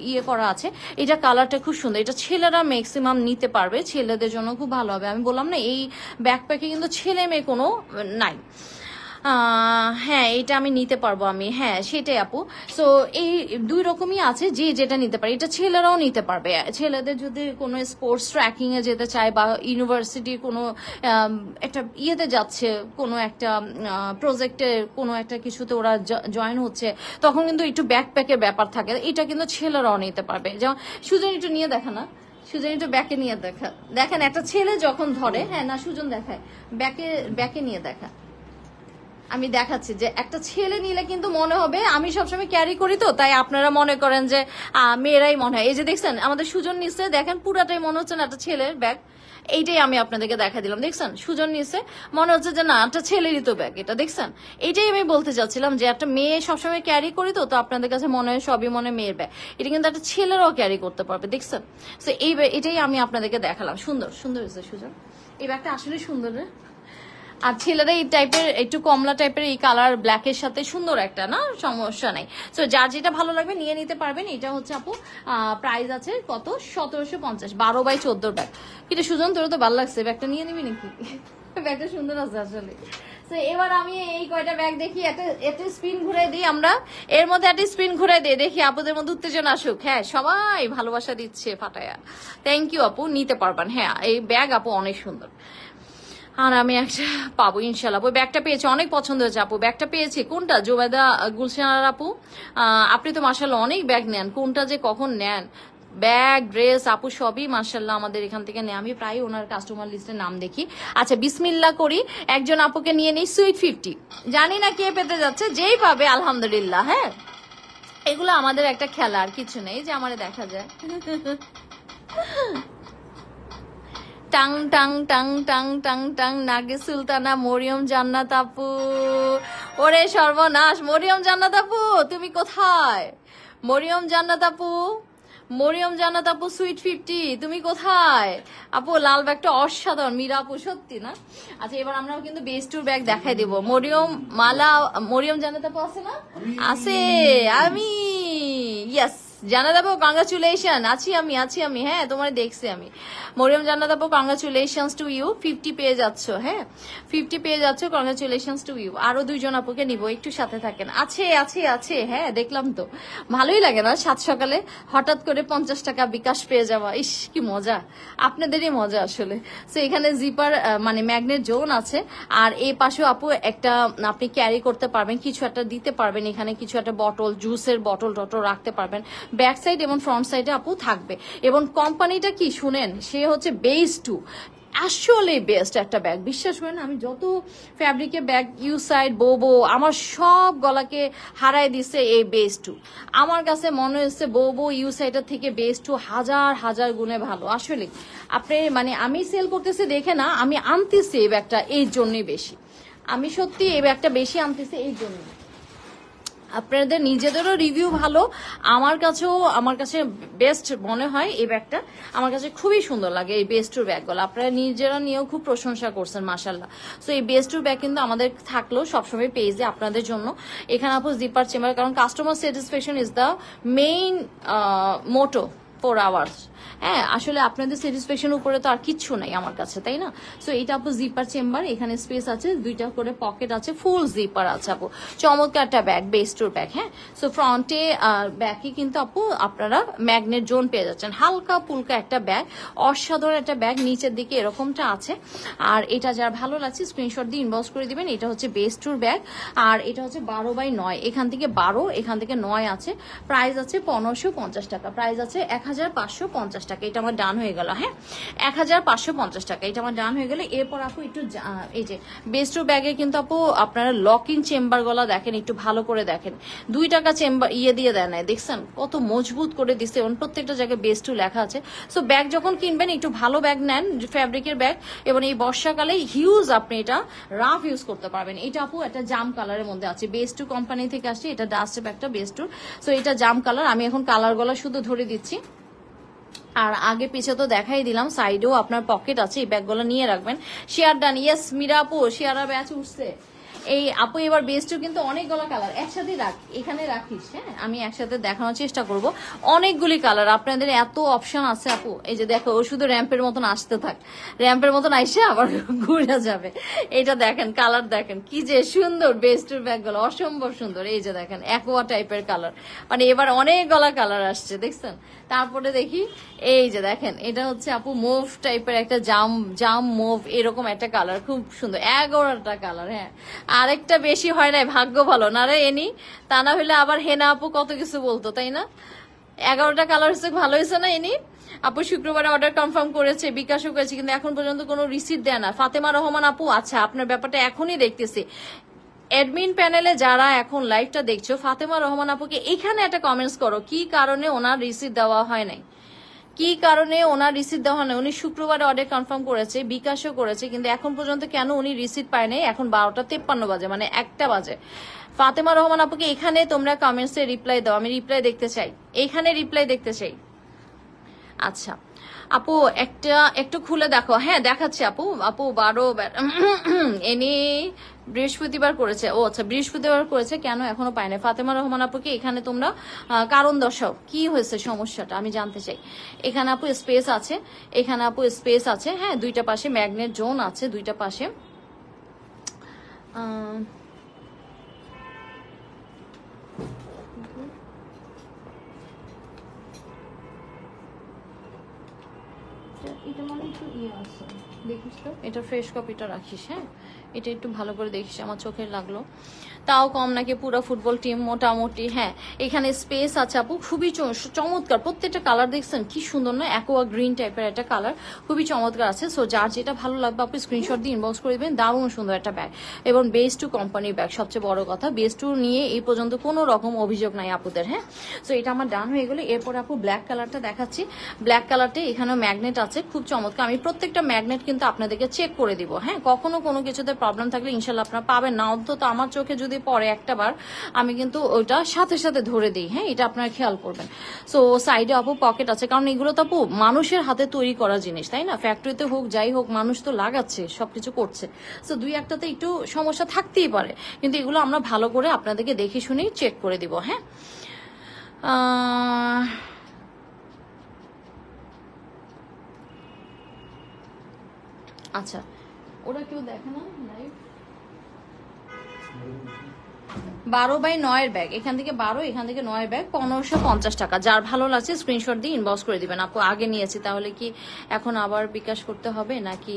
ইয়ে করা আছে। এটা কালারটা খুব সুন্দর, এটা ছেলেরা ম্যাক্সিমাম নিতে পারবে, ছেলেদের জন্য খুব ভালো হবে। আমি বললাম না এই ব্যাকপ্যাকে কিন্তু ছেলে মেয়ে কোনো নাই। হ্যাঁ, এটা আমি নিতে পারবো আমি, হ্যাঁ সেটাই আপু। সো এই দুই রকমই আছে, যে যেটা নিতে পারে। এটা ছেলেরাও নিতে পারবে, ছেলেদের যদি কোনো স্পোর্টস ট্র্যাকিং এ যেতে চায় বা ইউনিভার্সিটির কোনো একটা ইয়েতে যাচ্ছে, কোনো একটা প্রজেক্টে কোনো একটা কিছুতে ওরা জয়েন হচ্ছে, তখন কিন্তু একটু ব্যাকপ্যাকের ব্যাপার থাকে। এটা কিন্তু ছেলেরাও নিতে পারবে। যেমন সুজন একটু নিয়ে দেখা না, সুজন একটু ব্যাকে নিয়ে দেখা, দেখেন একটা ছেলে যখন ধরে, হ্যাঁ না সুজন দেখায়, ব্যাকে নিয়ে দেখা। আমি দেখাচ্ছি যে একটা ছেলে নিলে কিন্তু মনে হবে, আমি সবসময় ক্যারি করি তো, তাই আপনারা মনে করেন যে মেয়েরাই মনে হয়। এই যে দেখছেন আমাদের সুজন নিচ্ছে, দেখেন পুরাটাই মনে হচ্ছে না একটা ছেলের ব্যাগ। এইটাই আমি আপনাদেরকে দেখা দিলাম, দেখছেন সুজন নিচ্ছে, মনে হচ্ছে যে না একটা ছেলেরই তো ব্যাগ, এটা দেখছেন। এইটাই আমি বলতে চাচ্ছিলাম যে একটা মেয়ে সবসময় ক্যারি করি তো, তো আপনাদের কাছে মনে হয় সবই মনে মেয়ের ব্যাগ, এটা কিন্তু একটা ছেলেরাও ক্যারি করতে পারবে, দেখছেন। তো এটাই আমি আপনাদেরকে দেখালাম। সুন্দর সুন্দর হয়েছে সুজন, এই ব্যাগটা আসলে সুন্দর। আর ছেলেরা এই টাইপের একটু কমলা টাইপের এই কালার ব্ল্যাকের সাথে সুন্দর একটা, না সমস্যা নাই। তো যার যেটা ভালো লাগবে নিয়ে নিতে পারবেন। এটা হচ্ছে আপু প্রাইস আছে কত, 1750, 12x14 ব্যাগ। কিন্তু সুজন তোর তো ভালো লাগছে, ব্যাগটা নিয়ে নিবি নাকি? ব্যাগটা সুন্দর আছে আসলে। তো এবার আমি এই কয়টা ব্যাগ দেখি, একটা স্পিন ঘুরে দিই আমরা, এর মধ্যে একটা স্পিন ঘুরে দিই, দেখি আপুদের মধ্যে উত্তেজনা আসুক। হ্যাঁ সবাই ভালোবাসা দিচ্ছে ফাটায়া, থ্যাংক ইউ আপু, নিতে পারবেন। হ্যাঁ এই ব্যাগ আপু অনেক সুন্দর, আর আমি একটা পাবো ইনশাল্লাহ। আপু ব্যাগটা পেয়েছি, অনেক পছন্দ হয়েছে আপু, ব্যাগটা পেয়েছি। কোনটা জোবেদা গুলশানার আপু, আপনি তো মাশাআল্লাহ অনেক ব্যাগ নেন, কোনটা যে কখন নেন, ব্যাগ ড্রেস আপু সবই মাশাআল্লাহ আমাদের এখান থেকে নেই। আমি প্রায় ওনার কাস্টমার লিস্টের নাম দেখি। আচ্ছা বিসমিল্লাহ করি, একজন আপুকে নিয়ে নিই সুইট 50, জানি না কে পেতে যাচ্ছে, যেই পাবে আলহামদুলিল্লাহ। হ্যাঁ এগুলো আমাদের একটা খেলা, আর কিছু নেই, যে আমারে দেখা যায়। Tongue tongue tongue tongue tongue tongue, নাগে সুলতানা, মরিয়ম জান্নাত আপু। ওরে সর্বনাশ, মরিয়ম জান্নাত আপু তুমি কোথায়? মরিয়ম জান্নাত আপু, মরিয়ম জান্নাত আপু সুইট 50 তুমি কোথায় আপু? লাল ব্যাগটা অসাধারণ মীরা আপু, সত্যি না? আচ্ছা এবার আমরাও কিন্তু বেস টুর ব্যাগ দেখাই দেবো। মরিয়ম মালা, মরিয়ম জান্নাত আপু আছে না? আছে, আমি ইয়েস জান্নাত আপু কংগ্রাচুলেশন, আছি আমি, হ্যাঁ তোমার দেখছি আমি। মরিয়ম জান্নাত আপু কংগ্রাচুলেশনস টু ইউ, 50 পেয়ে যাচ্ছ, হ্যাঁ 50 পেয়ে যাচ্ছ, কংগ্রাচুলেশনস টু ইউ। আরো দুইজন আপুকে নিব, একটু সাথে থাকেন। আছে হ্যাঁ দেখলাম তো, ভালোই লাগে না সাত সকালে হঠাৎ করে 50 টাকা বিকাশ পেয়ে যাওয়া, ইস কি মজা, আপনাদেরই মজা আসলে। তো এখানে জিপার মানে ম্যাগনেট জোন আছে, আর এই পাশেও আপু একটা আপনি ক্যারি করতে পারবেন, কিছু একটা দিতে পারবেন, এখানে কিছু একটা বটল, জুসের বটল টটল রাখতে পারবেন। ব্যাক সাইড এবং ফ্রন্ট সাইডে আপু থাকবে। এবং কোম্পানিটা কি শুনেন, সে হচ্ছে বেস টু, আসলে বেস্ট একটা ব্যাগ, বিশ্বাস করেন। আমি যত ফ্যাব্রিকের ব্যাগ ইউ সাইড বোবো আমার সব গলাকে হারাই দিছে এই বেস টু। আমার কাছে মনে হচ্ছে বোবো ইউ সাইডের থেকে বেস টু হাজার হাজার গুণে ভালো। আসলে আপনি মানে আমি সেল করতেছি দেখে না, আমি আনতেছি এই ব্যাগটা এই জন্যই বেশি, আমি সত্যি এই ব্যাগটা বেশি আনতেছি এই জন্য। আপনাদের নিজেদেরও রিভিউ ভালো, আমার কাছে বেস্ট মনে হয় এই ব্যাগটা, আমার কাছে খুবই সুন্দর লাগে এই বেস্টুর ব্যাগগুলো। আপনারা নিজেরা নিয়েও খুব প্রশংসা করছেন মাশাল্লাহ। সো এই বেস্টুর ব্যাগ কিন্তু আমাদের থাকলো সবসময় পেজে আপনাদের জন্য। এখানে আপু জিপার চেম্বার, কারণ customer satisfaction is the main motto for ours. হ্যাঁ, আসলে আপনাদের স্যাটিসফ্যাকশন উপরে তো আর কিচ্ছু নাই আমার কাছে, তাই না? সো এটা আপু জিপার চেম্বার, এখানে স্পেস আছে, 2টা করে পকেট আছে, ফুল জিপার আছে আপু, চমৎকার একটা ব্যাগ, বেস্টোর ব্যাগ। হ্যাঁ, সো ফ্রন্টে ব্যাগে কিন্তু আপু আপনারা ম্যাগনেট জোন পেয়ে যাচ্ছেন, হালকা পুলকা একটা ব্যাগ, অসাধারণ একটা ব্যাগ, নিচের দিকে এরকমটা আছে। আর এটা যার ভালো লাগছে স্ক্রিনশট দিয়ে ইনবক্স করে দিবেন। এটা হচ্ছে বেস্টোর ব্যাগ, আর এটা হচ্ছে 12x9, এখান থেকে 12, এখান থেকে 9 আছে। প্রাইস আছে 1550 টাকা, প্রাইস আছে 1550 টাকা। এটা আমার ডান হয়ে গেল। হ্যাঁ, 1550 টাকা, এটা আমার ডান হয়ে গেল। এরপর আপু একটু এই যে বেস্টোর ব্যাগে কিন্তু আপু আপনারা লকিং চেম্বার গলা দেখেন, একটু ভালো করে দেখেন, 2 টাকা চেম্বার দিয়ে দেয় না, দেখছেন কত মজবুত করে দিচ্ছে, এবং প্রত্যেকটা জায়গায় বেস্টু লেখা আছে। সো ব্যাগ যখন কিনবেন একটু ভালো ব্যাগ নেন, ফ্যাব্রিকের ব্যাগ, এবং এই বর্ষাকালে হিউজ আপনি এটা রাফ ইউজ করতে পারবেন। এটা আপু একটা জাম কালারের মধ্যে আছে, বেস্টু কোম্পানি থেকে আসছে, এটা ডাস্ট ব্যাগটা বেস্টুর। সো এটা জাম কালার, আমি এখন কালার গলা শুধু ধরে দিচ্ছি। আর আগে পিছে তো দেখাই দিলাম, সাইডেও আপনার পকেট আছে, এই ব্যাগগুলো নিয়ে রাখবেন। শেয়ার ডান, ইয়েস মীরা আপু, শেয়ারা ব্যাচ উঠছে। এই আপু এবার বেস্টও কিন্তু অনেকগুলো কালার একসাথে এখানে রাখিস। হ্যাঁ, আমি একসাথে দেখানোর চেষ্টা করব, অনেকগুলি কালার, আপনাদের এত অপশন আছে আপু। এই যে দেখো, ও শুধু র্যাম্পের মতন আসতে থাক, র্যাম্পের মতন আইসে আবার ঘুরে যাবে। এটা দেখেন, কালার দেখেন কি যে সুন্দর, বেস্টের ব্যাগগুলো অসম্ভব সুন্দর। এই যে দেখেন অ্যাকোয়া টাইপের কালার, মানে এবার অনেকগুলা কালার আসছে, দেখছেন। তারপরে দেখি, এই যে দেখেন, এটা হচ্ছে আপু মুভ টাইপের একটা জাম মুভ, এরকম একটা কালার, খুব সুন্দর, 11টা কালার। হ্যাঁ, আরেকটা বেশি হয় নাই, ভাগ্য ভালো না রে এনি, তা না হলে আবার হেনা আপু কত কিছু বলতো, তাই না? 11টা কালার হচ্ছে, ভালো হয়েছে না এনি? আপু শুক্রবারে অর্ডার কনফার্ম করেছে, বিকাশও করেছে, কিন্তু এখন পর্যন্ত কোনো রিসিট দেয় না। ফাতেমা রহমান আপু, আচ্ছা আপনার ব্যাপারটা এখনই দেখতেছি। অ্যাডমিন প্যানেলে যারা এখন লাইভটা দেখছো, ফাতেমা রহমান আপুকে এখানে একটা কমেন্টস করো, কি কারণে ওনার রিসিট দেওয়া হয় নাই, কি কারণে ওনার রিসিট দেওয়া হয় না। উনি শুক্রবারে অর্ডার কনফার্ম করেছে, বিকাশও করেছে, কিন্তু এখন পর্যন্ত কেন উনি রিসিট পায় নাই? এখন 12টা 53 বাজে, মানে 1টা বাজে। ফাতেমা রহমান আপুকে এখানে তোমরা কমেন্টসে রিপ্লাই দাও, আমি রিপ্লাই দেখতে চাই, এখানে রিপ্লাই দেখতে চাই। আচ্ছা আপু, একটু খুলে দেখো। হ্যাঁ দেখাচ্ছি আপু। আপু 12 এনি বৃহস্পতিবার করেছে, ও আচ্ছা বৃহস্পতিবার করেছে, কেন এখনো পায় না? ফাতেমা রহমান আপুকে এখানে তোমরা কারণ দর্শাও, কি হয়েছে সমস্যাটা আমি জানতে চাই। এখানে আপু স্পেস আছে, এখানে আপু স্পেস আছে। হ্যাঁ, 2টা পাশে ম্যাগনেট জোন আছে, 2টা পাশে। এটা মানে একটু ইয়ে আছে, দেখিস তো, এটা ফ্রেশ কপিটা রাখিস। হ্যাঁ, এটা একটু ভালো করে দেখিস, আমার চোখে লাগলো। তাও কম নাকি পুরো ফুটবল টিম মোটামুটি। হ্যাঁ, এখানে স্পেস আছে আপু, খুবই চমৎকার, প্রত্যেকটা কালার দেখছেন কি সুন্দর না, অ্যাকোয়া গ্রিন টাইপের একটা কালার, খুবই চমৎকার আছে। সো যার যেটা ভালো লাগবে আপনি স্ক্রিনশট দিয়ে ইনবক্স করে দেবেন। দারুণ সুন্দর একটা ব্যাগ, এবং বেস টু কোম্পানির ব্যাগ, সবচেয়ে বড় কথা বেস টু নিয়ে এই পর্যন্ত কোনো রকম অভিযোগ নাই আপুদের। হ্যাঁ, সো এটা আমার ডান হয়ে গেলো। এরপর আপু ব্ল্যাক কালারটা দেখাচ্ছি। ব্ল্যাক কালারটা এখানেও ম্যাগনেট আছে, খুব চমৎকার। আমি প্রত্যেকটা ম্যাগনেট কিন্তু আপনাদেরকে চেক করে দিব। হ্যাঁ, কখনো কোনো কিছুতে প্রবলেম থাকলে ইনশাল্লাহ আপনারা পাবেন না, অন্তত আমার চোখে যদি পড়ে একটা বার, আমি কিন্তু ওইটা সাথে সাথে ধরে দিই। হ্যাঁ, এটা আপনারা খেয়াল করবেন। সো সাইডে আপু পকেট আছে, কারণ এগুলো তো আপু মানুষের হাতে তৈরি করা জিনিস, তাই না? ফ্যাক্টরিতে হোক যাই হোক, মানুষ তো লাগাচ্ছে, সবকিছু করছে। সো 2-1টাতে একটু সমস্যা থাকতেই পারে, কিন্তু এগুলো আমরা ভালো করে আপনাদেরকে দেখে শুনেই চেক করে দিব। হ্যাঁ, আচ্ছা, ওরা কেউ দেখে না লাইভ? 12x9 ব্যাগ, এখান থেকে 12, এখান থেকে 9 ব্যাগ, 1550 টাকা। যার ভালো লাগছে স্ক্রিনশট দিয়ে ইনবক্স করে দিবেন। আপু আগে নিয়েছি, তাহলে কি এখন আবার বিকাশ করতে হবে নাকি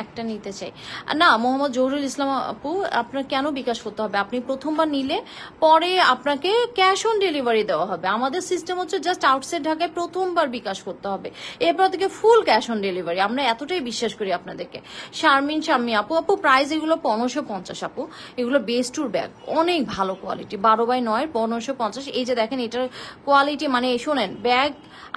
একটা নিতে চাই? না মোহাম্মদ জহুরুল ইসলাম আপু, আপনার কেন বিকাশ করতে হবে? আপনি প্রথমবার নিলে পরে আপনাকে ক্যাশ অন ডেলিভারি দেওয়া হবে। আমাদের সিস্টেম হচ্ছে জাস্ট আউটসাইড ঢাকায় প্রথমবার বিকাশ করতে হবে, এরপর থেকে ফুল ক্যাশ অন ডেলিভারি। আমরা এতটাই বিশ্বাস করি আপনাদেরকে। শারমিন শাম্মী আপু, আপু প্রাইস এগুলো 1550 আপু, এগুলো বেস টুর ব্যাগ, অনেক ভালো কোয়ালিটি, 12x9 1550। এই যে দেখেন এটার কোয়ালিটি, মানে শোনেন ব্যাগ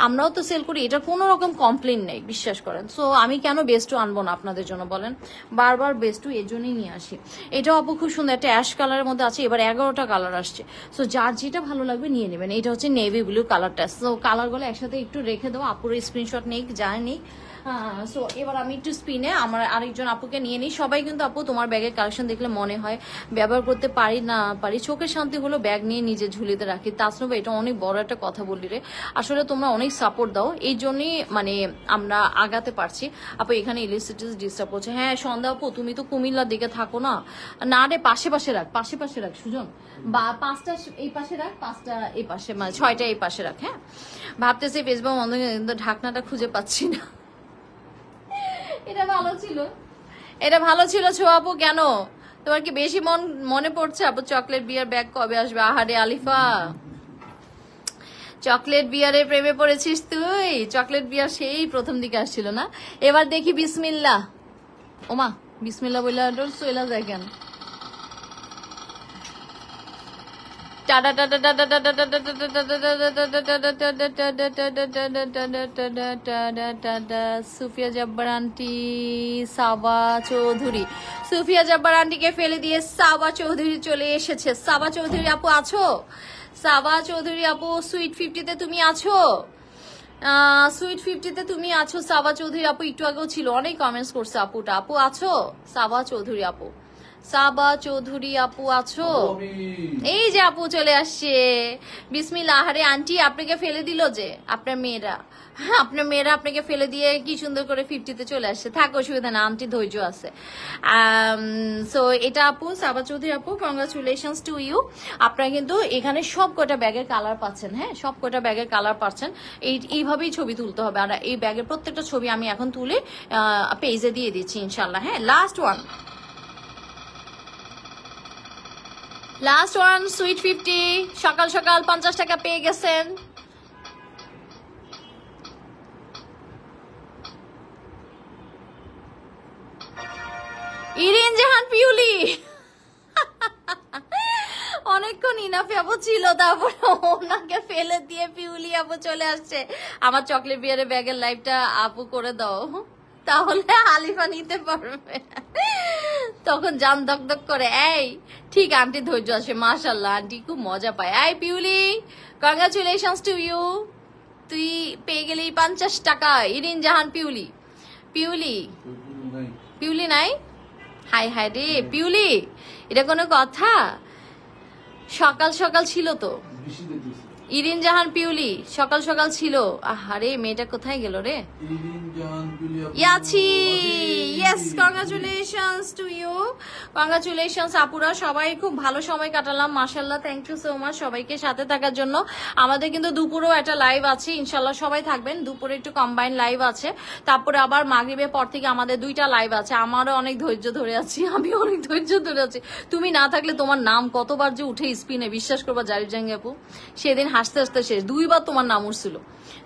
আমরাও তো সেল করি, এটার কোনো রকম কমপ্লেন নেই, বিশ্বাস করেন। সো আমি কেন বেস টু আনবো না আপনাদের জন্য বলেন? বারবার বেস টু এর জন্যই নিয়ে আসি। এটাও আপু খুব সুন্দর, একটা অ্যাশ কালারের মধ্যে আছে, এবার 11টা কালার আসছে। সো যার যেটা ভালো লাগবে নিয়ে নেবেন। এটা হচ্ছে নেভি ব্লু কালারটা। সো কালারগুলো একসাথে একটু রেখে দেবো, আপুর স্ক্রিনশট নেই যায় নেই। সো এবার আমি একটু স্পিনে আমার আরেকজন আপুকে নিয়ে নিই। সবাই কিন্তু আপু তোমার ব্যাগের কালেকশন দেখলে মনে হয় ব্যবহার করতে পারি না পারি, চোখের শান্তি হলো ব্যাগ নিয়ে নিজে ঝুলিতে রাখি। তাছাড়া এটা অনেক বড় একটা কথা বললি রে, আসলে তোমরা অনেক সাপোর্ট দাও, এই জন্যই মানে আমরা আগাতে পারছি। আপু এখানে ইলেকট্রিসিটি ডিস্টার্ব হচ্ছে। হ্যাঁ সন্ধ্যা আপু, তুমি তো কুমিল্লার দিকে থাকো না? না রে, পাশে পাশে রাখ, পাশে পাশে রাখ সুজন, বা 5টা এই পাশে রাখ, 5টা এই পাশে, মানে 6টা এই পাশে রাখ। হ্যাঁ ভাবতেছি ফেসবুক বন্ধ, কিন্তু ঢাকনাটা খুঁজে পাচ্ছি না। এটা ভালো ছিল, এটা ভালো ছিল ছোয়াপু। কেন তোমার কি বেশি মনে পড়ছে আপু? চকলেট বিয়ার ব্যাগ কবে আসবে? আহারে আলিফা, চকলেট বিয়ারের প্রেমে পড়েছিস তুই? চকলেট বিয়ার সেই প্রথম দিকে আসছিল না? এবার দেখি বিসমিল্লাহ। ওমা বিসমিল্লাহ বললে চইলা যায় কেন? সুফিয়া জব্বার আন্টি, সাবা চৌধুরী, সুফিয়া জব্বার আন্টিকে ফেলে দিয়ে সাবা চৌধুরী চলে এসেছে। সাবা চৌধুরী আপু আছো? সাবা চৌধুরী আপু সুইট 50-তে তুমি আছো? সুইট 50-তে তুমি আছো সাবা চৌধুরী আপু? একটু আগেও ছিল, অনেক কমেন্টস করছে আপুটা। আপু আছো? সাবা চৌধুরী আপু, সাবা চৌধুরী আপু আছো? এই যে আপু চলে আসছে। বিসমিল্লাহ। আহারে আন্টি আপনাকে ফেলে দিল যে আপনার মেয়েরা, আপনার মেয়েরা আপনাকে ফেলে দিয়ে কি সুন্দর করে 50-তে চলে আসছে। থাকো, অসুবিধা না, আন্টি ধৈর্য আছে। সো এটা আপু সাবা চৌধুরী আপু, কংগ্রাচুলেশনস টু ইউ। আপনারা কিন্তু এখানে সব কটা ব্যাগের কালার পাচ্ছেন। হ্যাঁ সব কটা ব্যাগের কালার পাচ্ছেন। এইভাবেই ছবি তুলতে হবে, আর এই ব্যাগের প্রত্যেকটা ছবি আমি এখন তুলে পেজে দিয়ে দিচ্ছি ইনশাল্লাহ। হ্যাঁ last one, last one sweet 50, সকাল সকাল 50 টাকা পেয়ে গেছেন। ইরিন জাহান পিউলি, অনেকক্ষণ ইনাফে আপু ছিল, তারপরে ওনাকে ফেলে দিয়ে পিউলি আপু চলে আসছে। আমার চকলেট বিয়ারের ব্যাগের লাইফটা আপু করে দাও, তাহলে আলিফা নিতে পারবে। তখন জান দক করে। এই ঠিক আন্টি ধৈর্য আছে, মাশাল্লাহ আন্টি খুব মজা পায়। এই পিউলি, কংগ্রাচুলেশনস টু ইউ, তুই পেয়ে গেলি 50 টাকা। ইরিন জাহান পিউলি, পিউলি পিউলি নাই? হাই হাই রে পিউলি, এটা কোনো কথা? সকাল সকাল ছিল তো। ইরিন জাহান পিউলি সকাল সকাল ছিল। আহারে মেয়েটা কোথায় গেল রে? Yasi, yes congratulations to you, congratulations আপুরা। সবাই খুব ভালো সময় কাটালাম মাশাল্লাহ, থ্যাংক ইউ সো মাচ সবাইকে সাথে থাকার জন্য। আমাদের কিন্তু দুপুরেও একটা লাইভ আছে, ইনশাল্লাহ সবাই থাকবেন। দুপুরে একটু কম্বাইন লাইভ আছে, তারপরে আবার মাগরিবের পর থেকে আমাদের 2টা লাইভ আছে। আমারও অনেক ধৈর্য ধরে আছি, আমি অনেক ধৈর্য ধরে আছি। তুমি না থাকলে তোমার নাম কতবার যে উঠে স্পিনে, বিশ্বাস করবা জারিফ জাহাঙ্গীর আপু, সেদিন হাসতে হাসতে শেষ। 2বার তোমার নাম উঠছিল,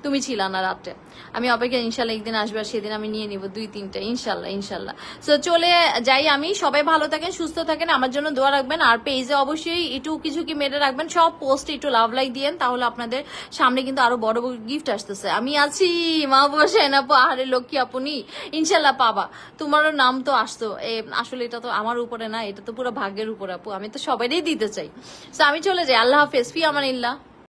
তুমি ছিল না রাত্রে। আমি অপেক্ষা, ইনশাল্লাহ একদিন আসবে, সেদিন আমি নিয়ে নিব 2-3টা ইনশাল্লাহ ইনশাল্লাহ। সো চলে যাই আমি, সবাই ভালো থাকেন সুস্থ থাকেন, আমার জন্য দোয়া রাখবেন। আর পেজে অবশ্যই একটু কিছু কি মেরে রাখবেন, সব পোস্টে একটু লাভ লাইক দিয়েন, তাহলে আপনাদের সামনে কিন্তু আরো বড় বড় গিফট আসতেছে। আমি আছি, মা বসেন আপু, আহারে লক্ষ্মী আপনি ইনশাল্লাহ পাবা, তোমারও নাম তো আসতো। আসলে এটা তো আমার উপরে না, এটা তো পুরো ভাগ্যের উপর আপু, আমি তো সবাইই দিতে চাই। সো আমি চলে যাই, আল্লাহ হাফেজ, ফি আমানিল্লাহ।